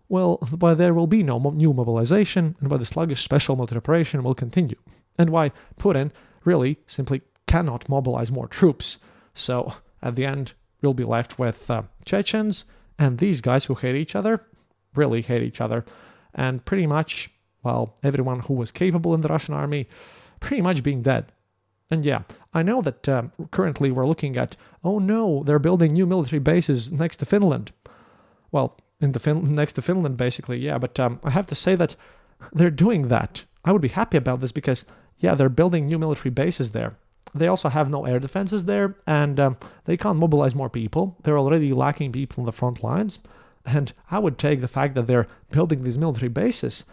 why there will be no new mobilization and why the sluggish special military operation will continue, and why Putin really simply cannot mobilize more troops. So at the end, we'll be left with Chechens and these guys who hate each other, really hate each other, and pretty much, everyone who was capable in the Russian army pretty much being dead. And yeah, I know that currently we're looking at, oh no, they're building new military bases next to Finland. Well, next to Finland, basically, yeah. But I have to say that they're doing that. I would be happy about this because, yeah, they're building new military bases there. They also have no air defenses there, and they can't mobilize more people. They're already lacking people on the front lines. And I would take the fact that they're building these military bases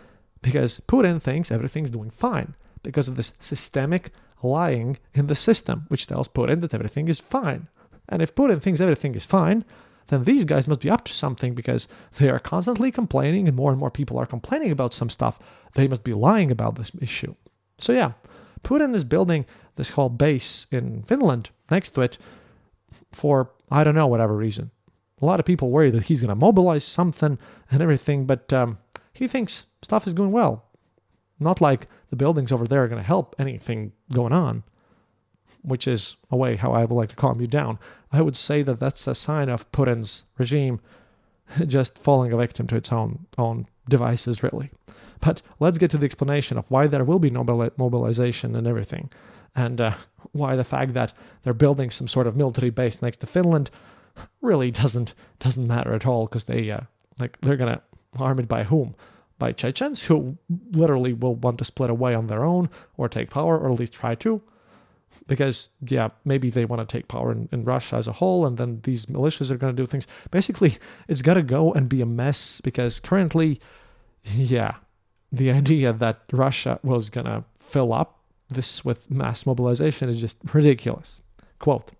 because Putin thinks everything's doing fine because of this systemic lying in the system, which tells Putin that everything is fine. And if Putin thinks everything is fine, then these guys must be up to something because they are constantly complaining and more people are complaining about some stuff. They must be lying about this issue. So yeah, Putin is building this whole base in Finland next to it for, I don't know, whatever reason. A lot of people worry that he's going to mobilize something and everything, but he thinks stuff is going well. Not like the buildings over there are going to help anything going on, which is a way how I would like to calm you down. I would say that that's a sign of Putin's regime just falling a victim to its own devices, really. But let's get to the explanation of why there will be no mobilization and everything, and why the fact that they're building some sort of military base next to Finland really doesn't matter at all, because they're gonna arm it by whom? By Chechens, who literally will want to split away on their own or take power, or at least try to. Because, yeah, maybe they want to take power in Russia as a whole, and then these militias are going to do things. Basically, it's got to go and be a mess, because currently, yeah, the idea that Russia was going to fill up this with mass mobilization is just ridiculous. Quote,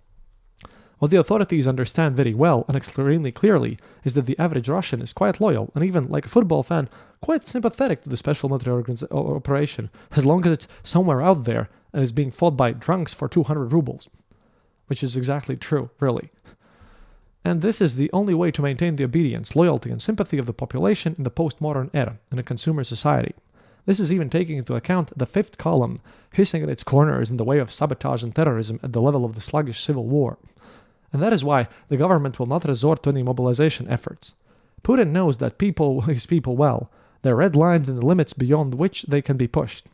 "What the authorities understand very well and extremely clearly is that the average Russian is quite loyal and even, like a football fan, quite sympathetic to the special military operation, as long as it's somewhere out there and is being fought by drunks for 200 rubles. Which is exactly true, really. And this is the only way to maintain the obedience, loyalty, and sympathy of the population in the postmodern era, in a consumer society. This is even taking into account the fifth column, hissing at its corners in the way of sabotage and terrorism at the level of the sluggish civil war. And that is why the government will not resort to any mobilization efforts. Putin knows that his people well, their red lines and the limits beyond which they can be pushed.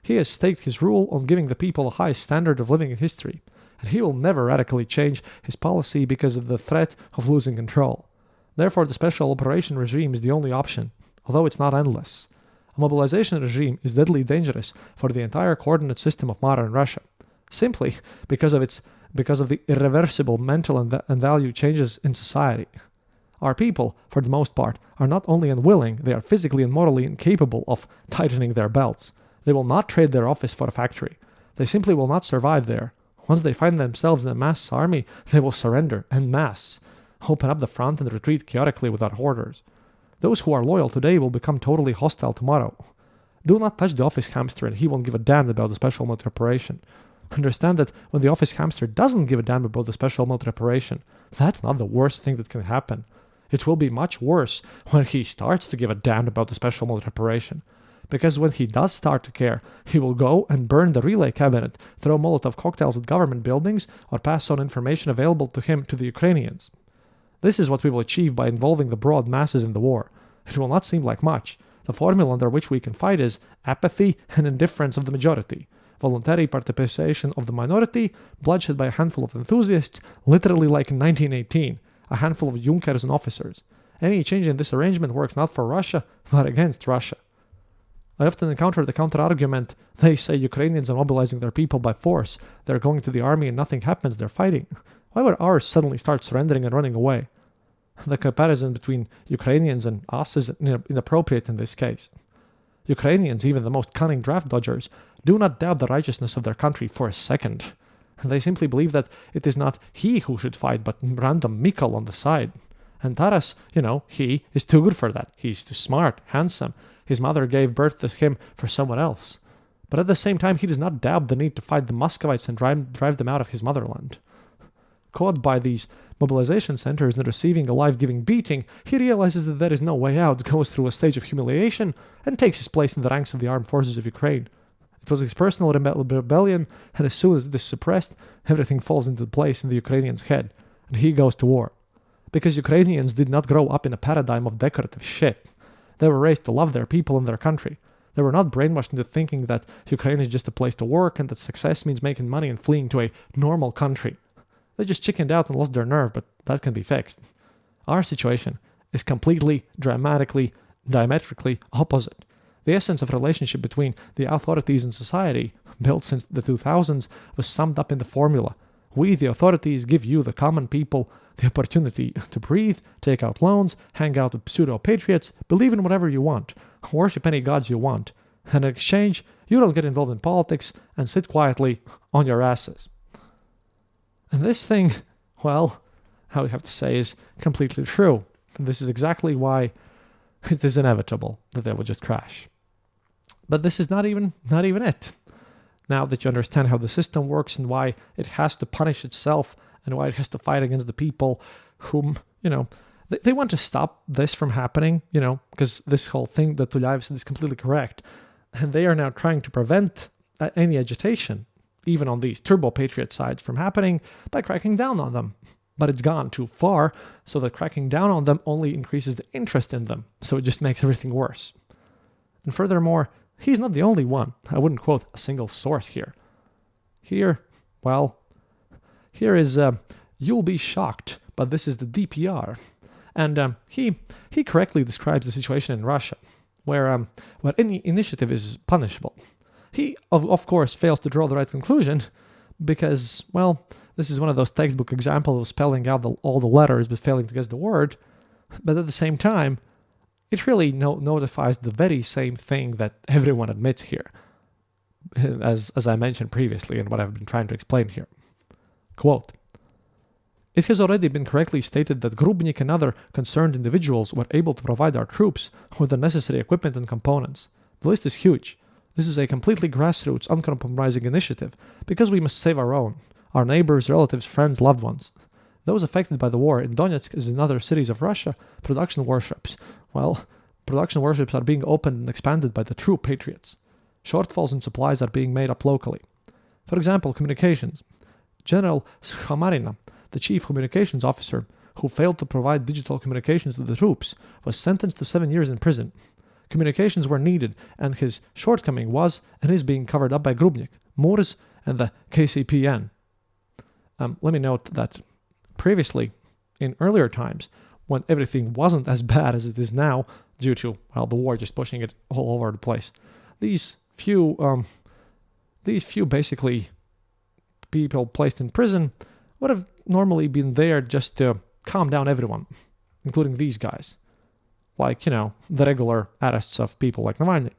He has staked his rule on giving the people a high standard of living in history, and he will never radically change his policy because of the threat of losing control. Therefore, the special operation regime is the only option, although it's not endless. A mobilization regime is deadly dangerous for the entire coordinate system of modern Russia, simply because of the irreversible mental and value changes in society. Our people, for the most part, are not only unwilling, they are physically and morally incapable of tightening their belts. They will not trade their office for a factory. They simply will not survive there. Once they find themselves in a mass army, they will surrender en masse, open up the front and retreat chaotically without orders. Those who are loyal today will become totally hostile tomorrow. Do not touch the office hamster and he won't give a damn about the special military operation. Understand that when the office hamster doesn't give a damn about the special military operation, that's not the worst thing that can happen. It will be much worse when he starts to give a damn about the special military operation. Because when he does start to care, he will go and burn the relay cabinet, throw Molotov cocktails at government buildings, or pass on information available to him to the Ukrainians. This is what we will achieve by involving the broad masses in the war. It will not seem like much. The formula under which we can fight is apathy and indifference of the majority, voluntary participation of the minority, bloodshed by a handful of enthusiasts, literally like in 1918, a handful of Junkers and officers. Any change in this arrangement works not for Russia, but against Russia. I often encounter the counter-argument, they say Ukrainians are mobilizing their people by force, they're going to the army and nothing happens, they're fighting. Why would ours suddenly start surrendering and running away? The comparison between Ukrainians and us is inappropriate in this case. Ukrainians, even the most cunning draft dodgers, do not doubt the righteousness of their country for a second. They simply believe that it is not he who should fight, but random Mikol on the side. And Taras, he is too good for that. He's too smart, handsome. His mother gave birth to him for someone else. But at the same time, he does not doubt the need to fight the Muscovites and drive them out of his motherland. Caught by these mobilization centers and receiving a life-giving beating, he realizes that there is no way out, goes through a stage of humiliation, and takes his place in the ranks of the armed forces of Ukraine. It was his personal rebellion, and as soon as it is suppressed, everything falls into place in the Ukrainian's head, and he goes to war. Because Ukrainians did not grow up in a paradigm of decorative shit. They were raised to love their people and their country. They were not brainwashed into thinking that Ukraine is just a place to work and that success means making money and fleeing to a normal country. They just chickened out and lost their nerve, but that can be fixed. Our situation is completely, dramatically, diametrically opposite. The essence of relationship between the authorities and society, built since the 2000s, was summed up in the formula. We, the authorities, give you, the common people, the opportunity to breathe, take out loans, hang out with pseudo-patriots, believe in whatever you want, worship any gods you want. And in exchange, you don't get involved in politics and sit quietly on your asses. And this thing, well, how we have to say is completely true. And this is exactly why it is inevitable that they will just crash. But this is not even it. Now that you understand how the system works and why it has to punish itself and why it has to fight against the people whom, they want to stop this from happening, because this whole thing that Tuliaev said is completely correct. And they are now trying to prevent any agitation, even on these turbo-patriot sides, from happening by cracking down on them. But it's gone too far, so that cracking down on them only increases the interest in them, so it just makes everything worse. And furthermore, he's not the only one. I wouldn't quote a single source here. Here is, you'll be shocked, but this is the DPR. And he correctly describes the situation in Russia, where any initiative is punishable. He, of course, fails to draw the right conclusion because, this is one of those textbook examples of spelling out all the letters but failing to guess the word. But at the same time, it really notifies the very same thing that everyone admits here, as I mentioned previously and what I've been trying to explain here. Quote, "It has already been correctly stated that Grubnik and other concerned individuals were able to provide our troops with the necessary equipment and components. The list is huge. This is a completely grassroots, uncompromising initiative because we must save our own, our neighbors, relatives, friends, loved ones. Those affected by the war in Donetsk as in other cities of Russia, production warships. Production warships are being opened and expanded by the true patriots. Shortfalls in supplies are being made up locally. For example, communications. General Schamarina, the chief communications officer, who failed to provide digital communications to the troops, was sentenced to 7 years in prison. Communications were needed, and his shortcoming was and is being covered up by Grubnik, Murs, and the KCPN. Let me note that previously, in earlier times, when everything wasn't as bad as it is now, due to, the war just pushing it all over the place, these few basically people placed in prison would have normally been there just to calm down everyone, including these guys. The regular arrests of people like Navalny.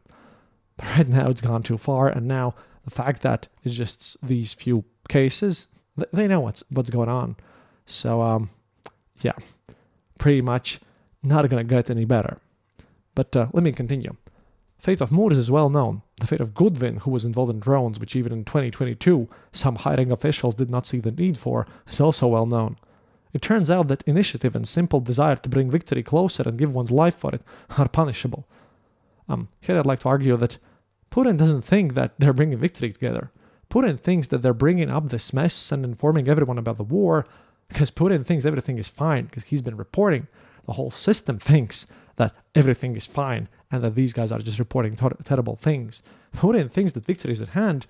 But right now it's gone too far, and now the fact that it's just these few cases, they know what's going on. So, pretty much not going to get any better. But let me continue. Fate of Murs is well known. The fate of Goodwin, who was involved in drones, which even in 2022 some high-ranking officials did not see the need for, is also well known. It turns out that initiative and simple desire to bring victory closer and give one's life for it are punishable. Here I'd like to argue that Putin doesn't think that they're bringing victory together. Putin thinks that they're bringing up this mess and informing everyone about the war because Putin thinks everything is fine because he's been reporting. The whole system thinks that everything is fine and that these guys are just reporting terrible things. Putin thinks that victory is at hand.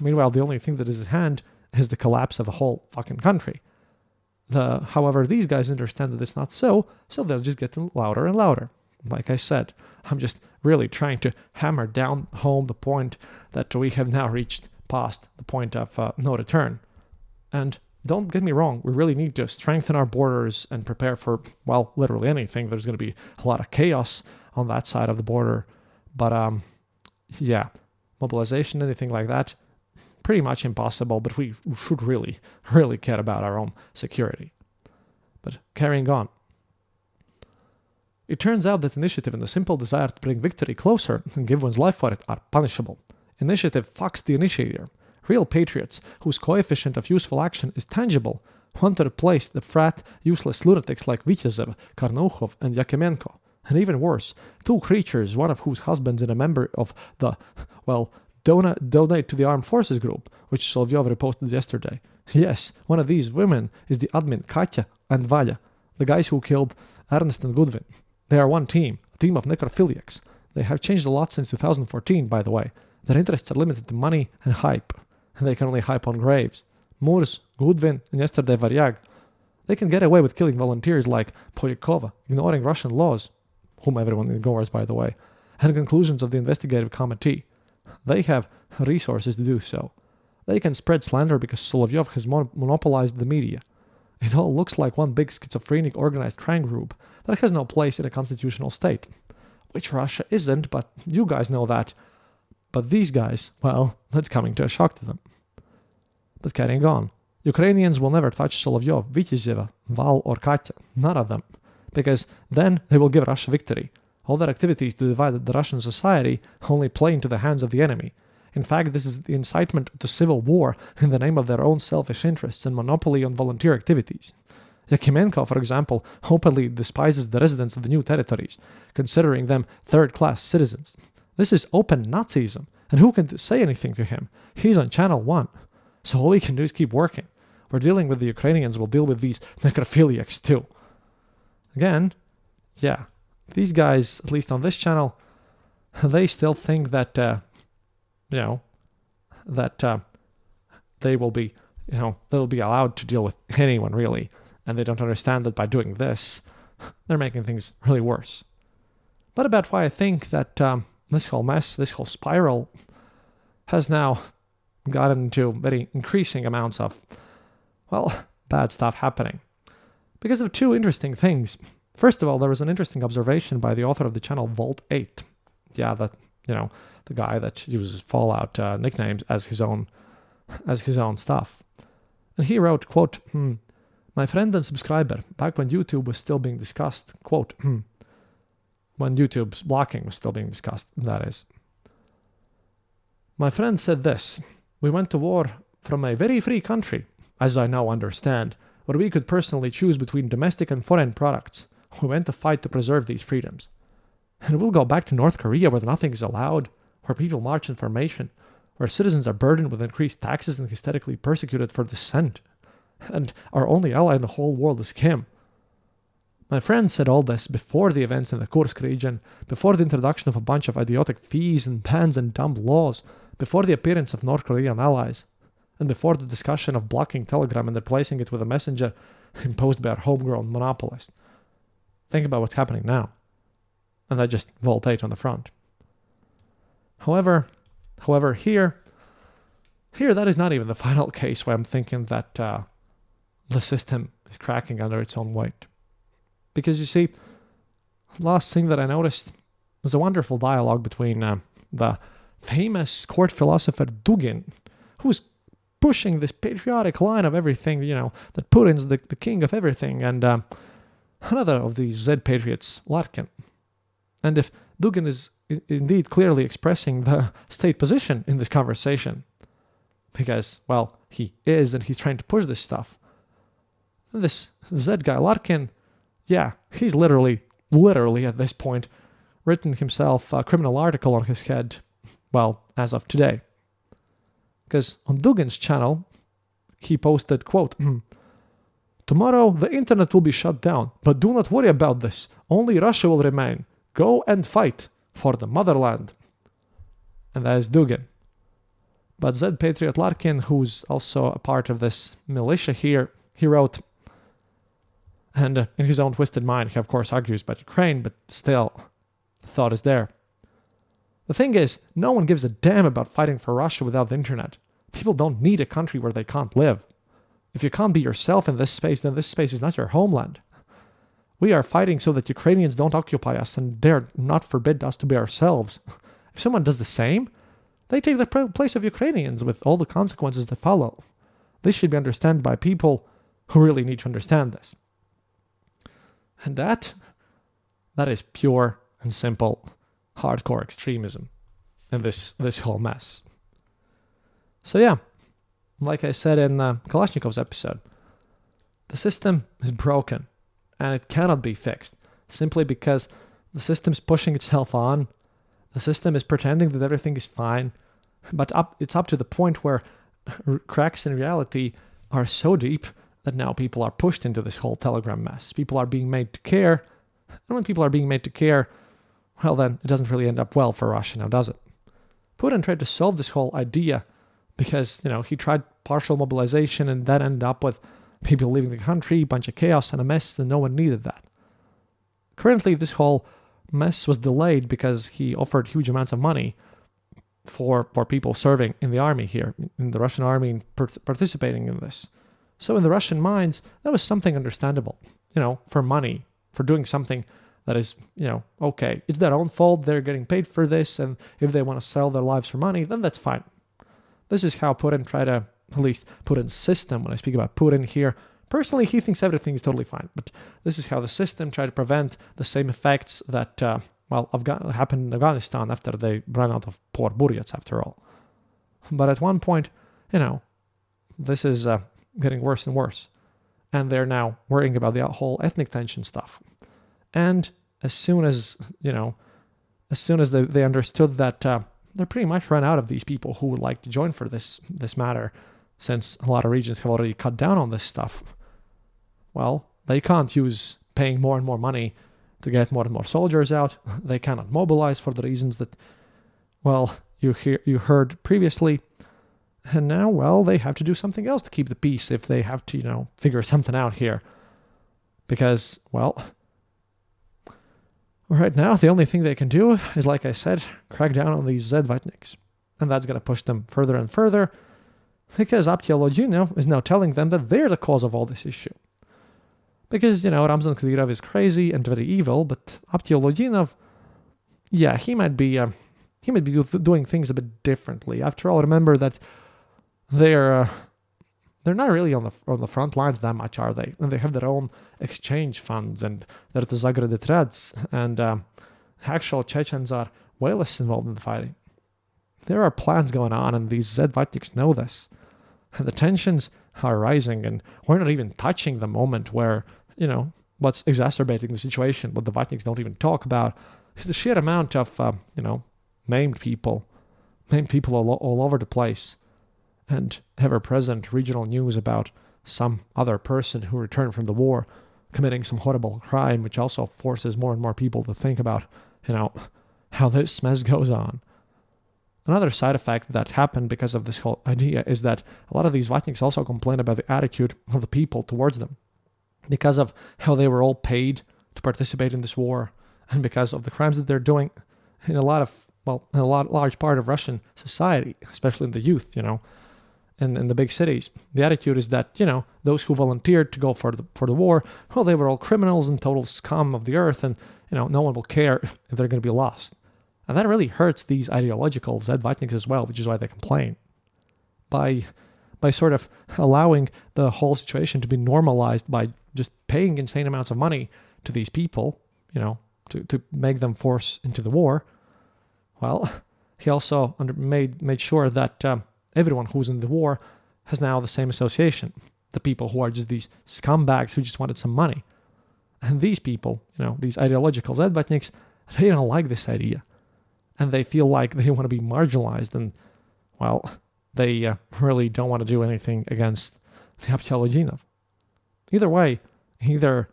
Meanwhile, the only thing that is at hand is the collapse of the whole fucking country. However, these guys understand that it's not so they'll just get louder and louder. Like I said, I'm just really trying to hammer down home the point that we have now reached past the point of no return. And don't get me wrong, we really need to strengthen our borders and prepare for, literally anything. There's going to be a lot of chaos on that side of the border. But, mobilization, anything like that, pretty much impossible, but we should really, really care about our own security. But carrying on. It turns out that initiative and the simple desire to bring victory closer and give one's life for it are punishable. Initiative fucks the initiator. Real patriots, whose coefficient of useful action is tangible, want to replace the frat, useless lunatics like Vityazev, Karnaukhov, and Yakemenko. And even worse, two creatures, one of whose husbands is a member of the, donate to the armed forces group, which Solovyov reposted yesterday. Yes, one of these women is the admin Katya and Valya, the guys who killed Ernest and Goodwin. They are one team, a team of necrophiliacs. They have changed a lot since 2014, by the way. Their interests are limited to money and hype. And they can only hype on graves. Moors, Goodwin, and yesterday Varyag. They can get away with killing volunteers like Poyakova, ignoring Russian laws, whom everyone ignores, by the way, and conclusions of the investigative committee. They have resources to do so. They can spread slander because Solovyov has monopolized the media. It all looks like one big schizophrenic organized crime group that has no place in a constitutional state. Which Russia isn't, but you guys know that. But these guys, well, that's coming to a shock to them. But carrying on. Ukrainians will never touch Solovyov, Vitязeva, Val or Katya. None of them. Because then they will give Russia victory. All their activities to divide the Russian society only play into the hands of the enemy. In fact, this is the incitement to civil war in the name of their own selfish interests and monopoly on volunteer activities. Yakimenko, for example, openly despises the residents of the new territories, considering them third-class citizens. This is open Nazism, and who can say anything to him? He's on Channel 1. So all he can do is keep working. We're dealing with the Ukrainians, we'll deal with these necrophiliacs too. Again, yeah, these guys, at least on this channel, they still think that, they will be, they'll be allowed to deal with anyone, really. And they don't understand that by doing this, they're making things really worse. But about why I think that this whole mess, this whole spiral, has now gotten into very increasing amounts of, well, bad stuff happening. Because of two interesting things. First of all, there was an interesting observation by the author of the channel Vault 8. Yeah, that, the guy that uses Fallout nicknames as his own stuff. And he wrote, quote, my friend and subscriber, back when YouTube was still being discussed, quote, when YouTube's blocking was still being discussed, that is. My friend said this, we went to war from a very free country, as I now understand, where we could personally choose between domestic and foreign products. We went to fight to preserve these freedoms. And we'll go back to North Korea where nothing is allowed, where people march in formation, where citizens are burdened with increased taxes and hysterically persecuted for dissent. And our only ally in the whole world is Kim. My friend said all this before the events in the Kursk region, before the introduction of a bunch of idiotic fees and bans and dumb laws, before the appearance of North Korean allies, and before the discussion of blocking Telegram and replacing it with a messenger imposed by our homegrown monopolist. Think about what's happening now. And I just Vault 8 on the front. However, here that is not even the final case where I'm thinking that the system is cracking under its own weight. Because you see, last thing that I noticed was a wonderful dialogue between the famous court philosopher Dugin, who's pushing this patriotic line of everything, that Putin's the king of everything, and another of these Z-patriots, Larkin. And if Dugin is indeed clearly expressing the state position in this conversation, because, well, he is, and he's trying to push this stuff, this Z guy, Larkin, yeah, he's literally at this point written himself a criminal article on his head, well, as of today. Because on Dugin's channel, he posted, quote, tomorrow the internet will be shut down, but do not worry about this. Only Russia will remain. Go and fight for the motherland. And that is Dugin. But Z Patriot Larkin, who's also a part of this militia here, he wrote, and in his own twisted mind, he of course argues about Ukraine, but still, the thought is there. The thing is, no one gives a damn about fighting for Russia without the internet. People don't need a country where they can't live. If you can't be yourself in this space, then this space is not your homeland. We are fighting so that Ukrainians don't occupy us and dare not forbid us to be ourselves. If someone does the same, they take the place of Ukrainians with all the consequences that follow. This should be understood by people who really need to understand this. And that is pure and simple hardcore extremism in this whole mess. So yeah, like I said in Kalashnikov's episode, the system is broken and it cannot be fixed simply because the system's pushing itself on. The system is pretending that everything is fine, but it's up to the point where cracks in reality are so deep that now people are pushed into this whole Telegram mess. People are being made to care, and when people are being made to care, well then it doesn't really end up well for Russia now, does it? Putin tried to solve this whole idea because, he tried partial mobilization and that ended up with people leaving the country, a bunch of chaos and a mess, and no one needed that. Currently, this whole mess was delayed because he offered huge amounts of money for people serving in the army here, in the Russian army, and participating in this. So in the Russian minds, that was something understandable, for money, for doing something that is, okay. It's their own fault, they're getting paid for this, and if they want to sell their lives for money, then that's fine. This is how Putin tried to, at least Putin's system, when I speak about Putin here, personally, he thinks everything is totally fine, but this is how the system tried to prevent the same effects that, happened in Afghanistan after they ran out of poor Buryats, after all. But at one point, this is getting worse and worse, and they're now worrying about the whole ethnic tension stuff. And as soon as they understood that they're pretty much run out of these people who would like to join for this matter, since a lot of regions have already cut down on this stuff, well, they can't use paying more and more money to get more and more soldiers out. They cannot mobilize for the reasons that, you heard previously. And now, they have to do something else to keep the peace if they have to, figure something out here. Because, right now, the only thing they can do is, like I said, crack down on these vatniks. And that's going to push them further and further, because Abtiolodinov is now telling them that they're the cause of all this issue. Because, Ramzan Kadyrov is crazy and very evil, but Abtiolodinov, he might be doing things a bit differently. After all, remember that they're not really on the front lines that much, are they? And they have their own exchange funds, and they're the Zagrady and actual Chechens are way less involved in the fighting. There are plans going on, and these vatniks know this. And the tensions are rising, and we're not even touching the moment where, what's exacerbating the situation, what the vatniks don't even talk about, is the sheer amount of, maimed people all over the place, and ever-present regional news about some other person who returned from the war committing some horrible crime, which also forces more and more people to think about, how this mess goes on. Another side effect that happened because of this whole idea is that a lot of these vatniks also complain about the attitude of the people towards them, because of how they were all paid to participate in this war, and because of the crimes that they're doing in a large part of Russian society, especially in the youth, in the big cities. The attitude is that, those who volunteered to go for the war, they were all criminals and total scum of the earth, and, no one will care if they're going to be lost. And that really hurts these ideological vatniks as well, which is why they complain. By sort of allowing the whole situation to be normalized by just paying insane amounts of money to these people, to make them force into the war, he also made sure that everyone who's in the war has now the same association. The people who are just these scumbags who just wanted some money. And these people, these ideological vatniks, they don't like this idea. And they feel like they want to be marginalized, and, they really don't want to do anything against the Abtiolodinov. Either way, either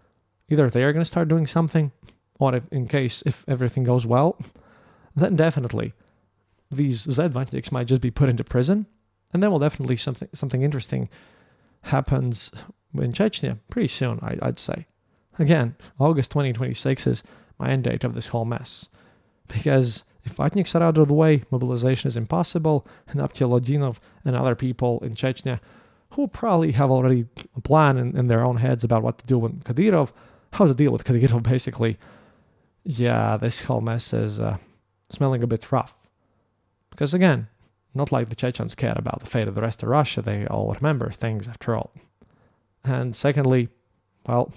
they're going to start doing something, or if everything goes well, then definitely these vatniks might just be put into prison, and then definitely something interesting happens in Chechnya pretty soon, I'd say. Again, August 2026 is my end date of this whole mess, because if vatniks are out of the way, mobilization is impossible, and Abtiolodinov and other people in Chechnya, who probably have already a plan in their own heads about what to do with Kadyrov, how to deal with Kadyrov, basically, this whole mess is smelling a bit rough. Because again, not like the Chechens care about the fate of the rest of Russia, they all remember things after all. And secondly, the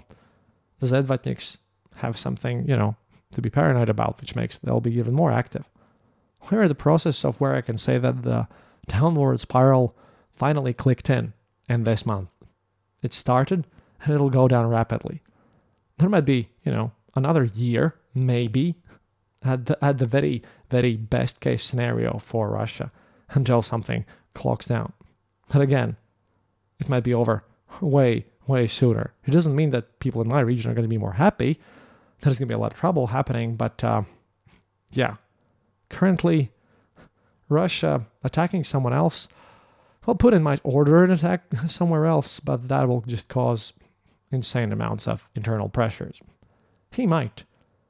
vatniks have something, to be paranoid about, which makes they'll be even more active. We're in the process of where I can say that the downward spiral finally clicked in this month. It started, and it'll go down rapidly. There might be, another year, maybe, at the very, very best case scenario for Russia, until something clocks down. But again, it might be over way, way sooner. It doesn't mean that people in my region are going to be more happy. There's going to be a lot of trouble happening, but yeah, currently Russia attacking someone else. Well, Putin might order an attack somewhere else, but that will just cause insane amounts of internal pressures. He might.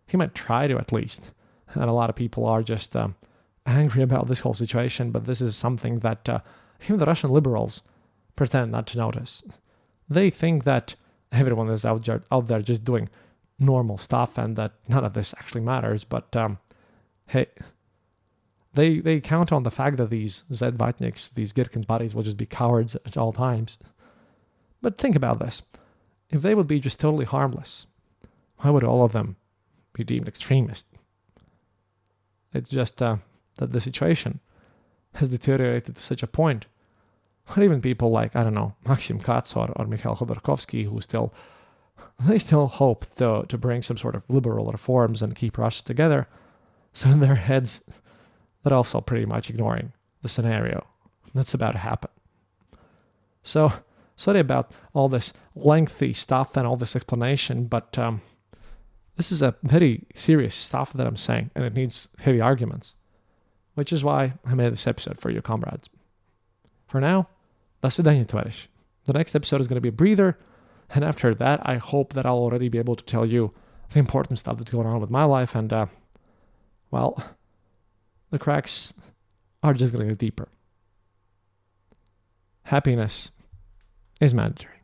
He might try to, at least. And a lot of people are just angry about this whole situation, but this is something that even the Russian liberals pretend not to notice. They think that everyone is out there just doing normal stuff and that none of this actually matters, but hey, they count on the fact that these vatniks, these Girkin's bodies, will just be cowards at all times. But think about this. If they would be just totally harmless, why would all of them be deemed extremist? It's just that the situation has deteriorated to such a point. Or even people like, I don't know, Maxim Katz or Mikhail Khodorkovsky, who they still hope to bring some sort of liberal reforms and keep Russia together. So in their heads, they're also pretty much ignoring the scenario that's about to happen. So, sorry about all this lengthy stuff and all this explanation, but this is a very serious stuff that I'm saying, and it needs heavy arguments, which is why I made this episode for you, comrades. For now, до свидания, товарищ. The next episode is going to be a breather, and after that, I hope that I'll already be able to tell you the important stuff that's going on with my life, and, well, the cracks are just going to get deeper. Happiness is mandatory.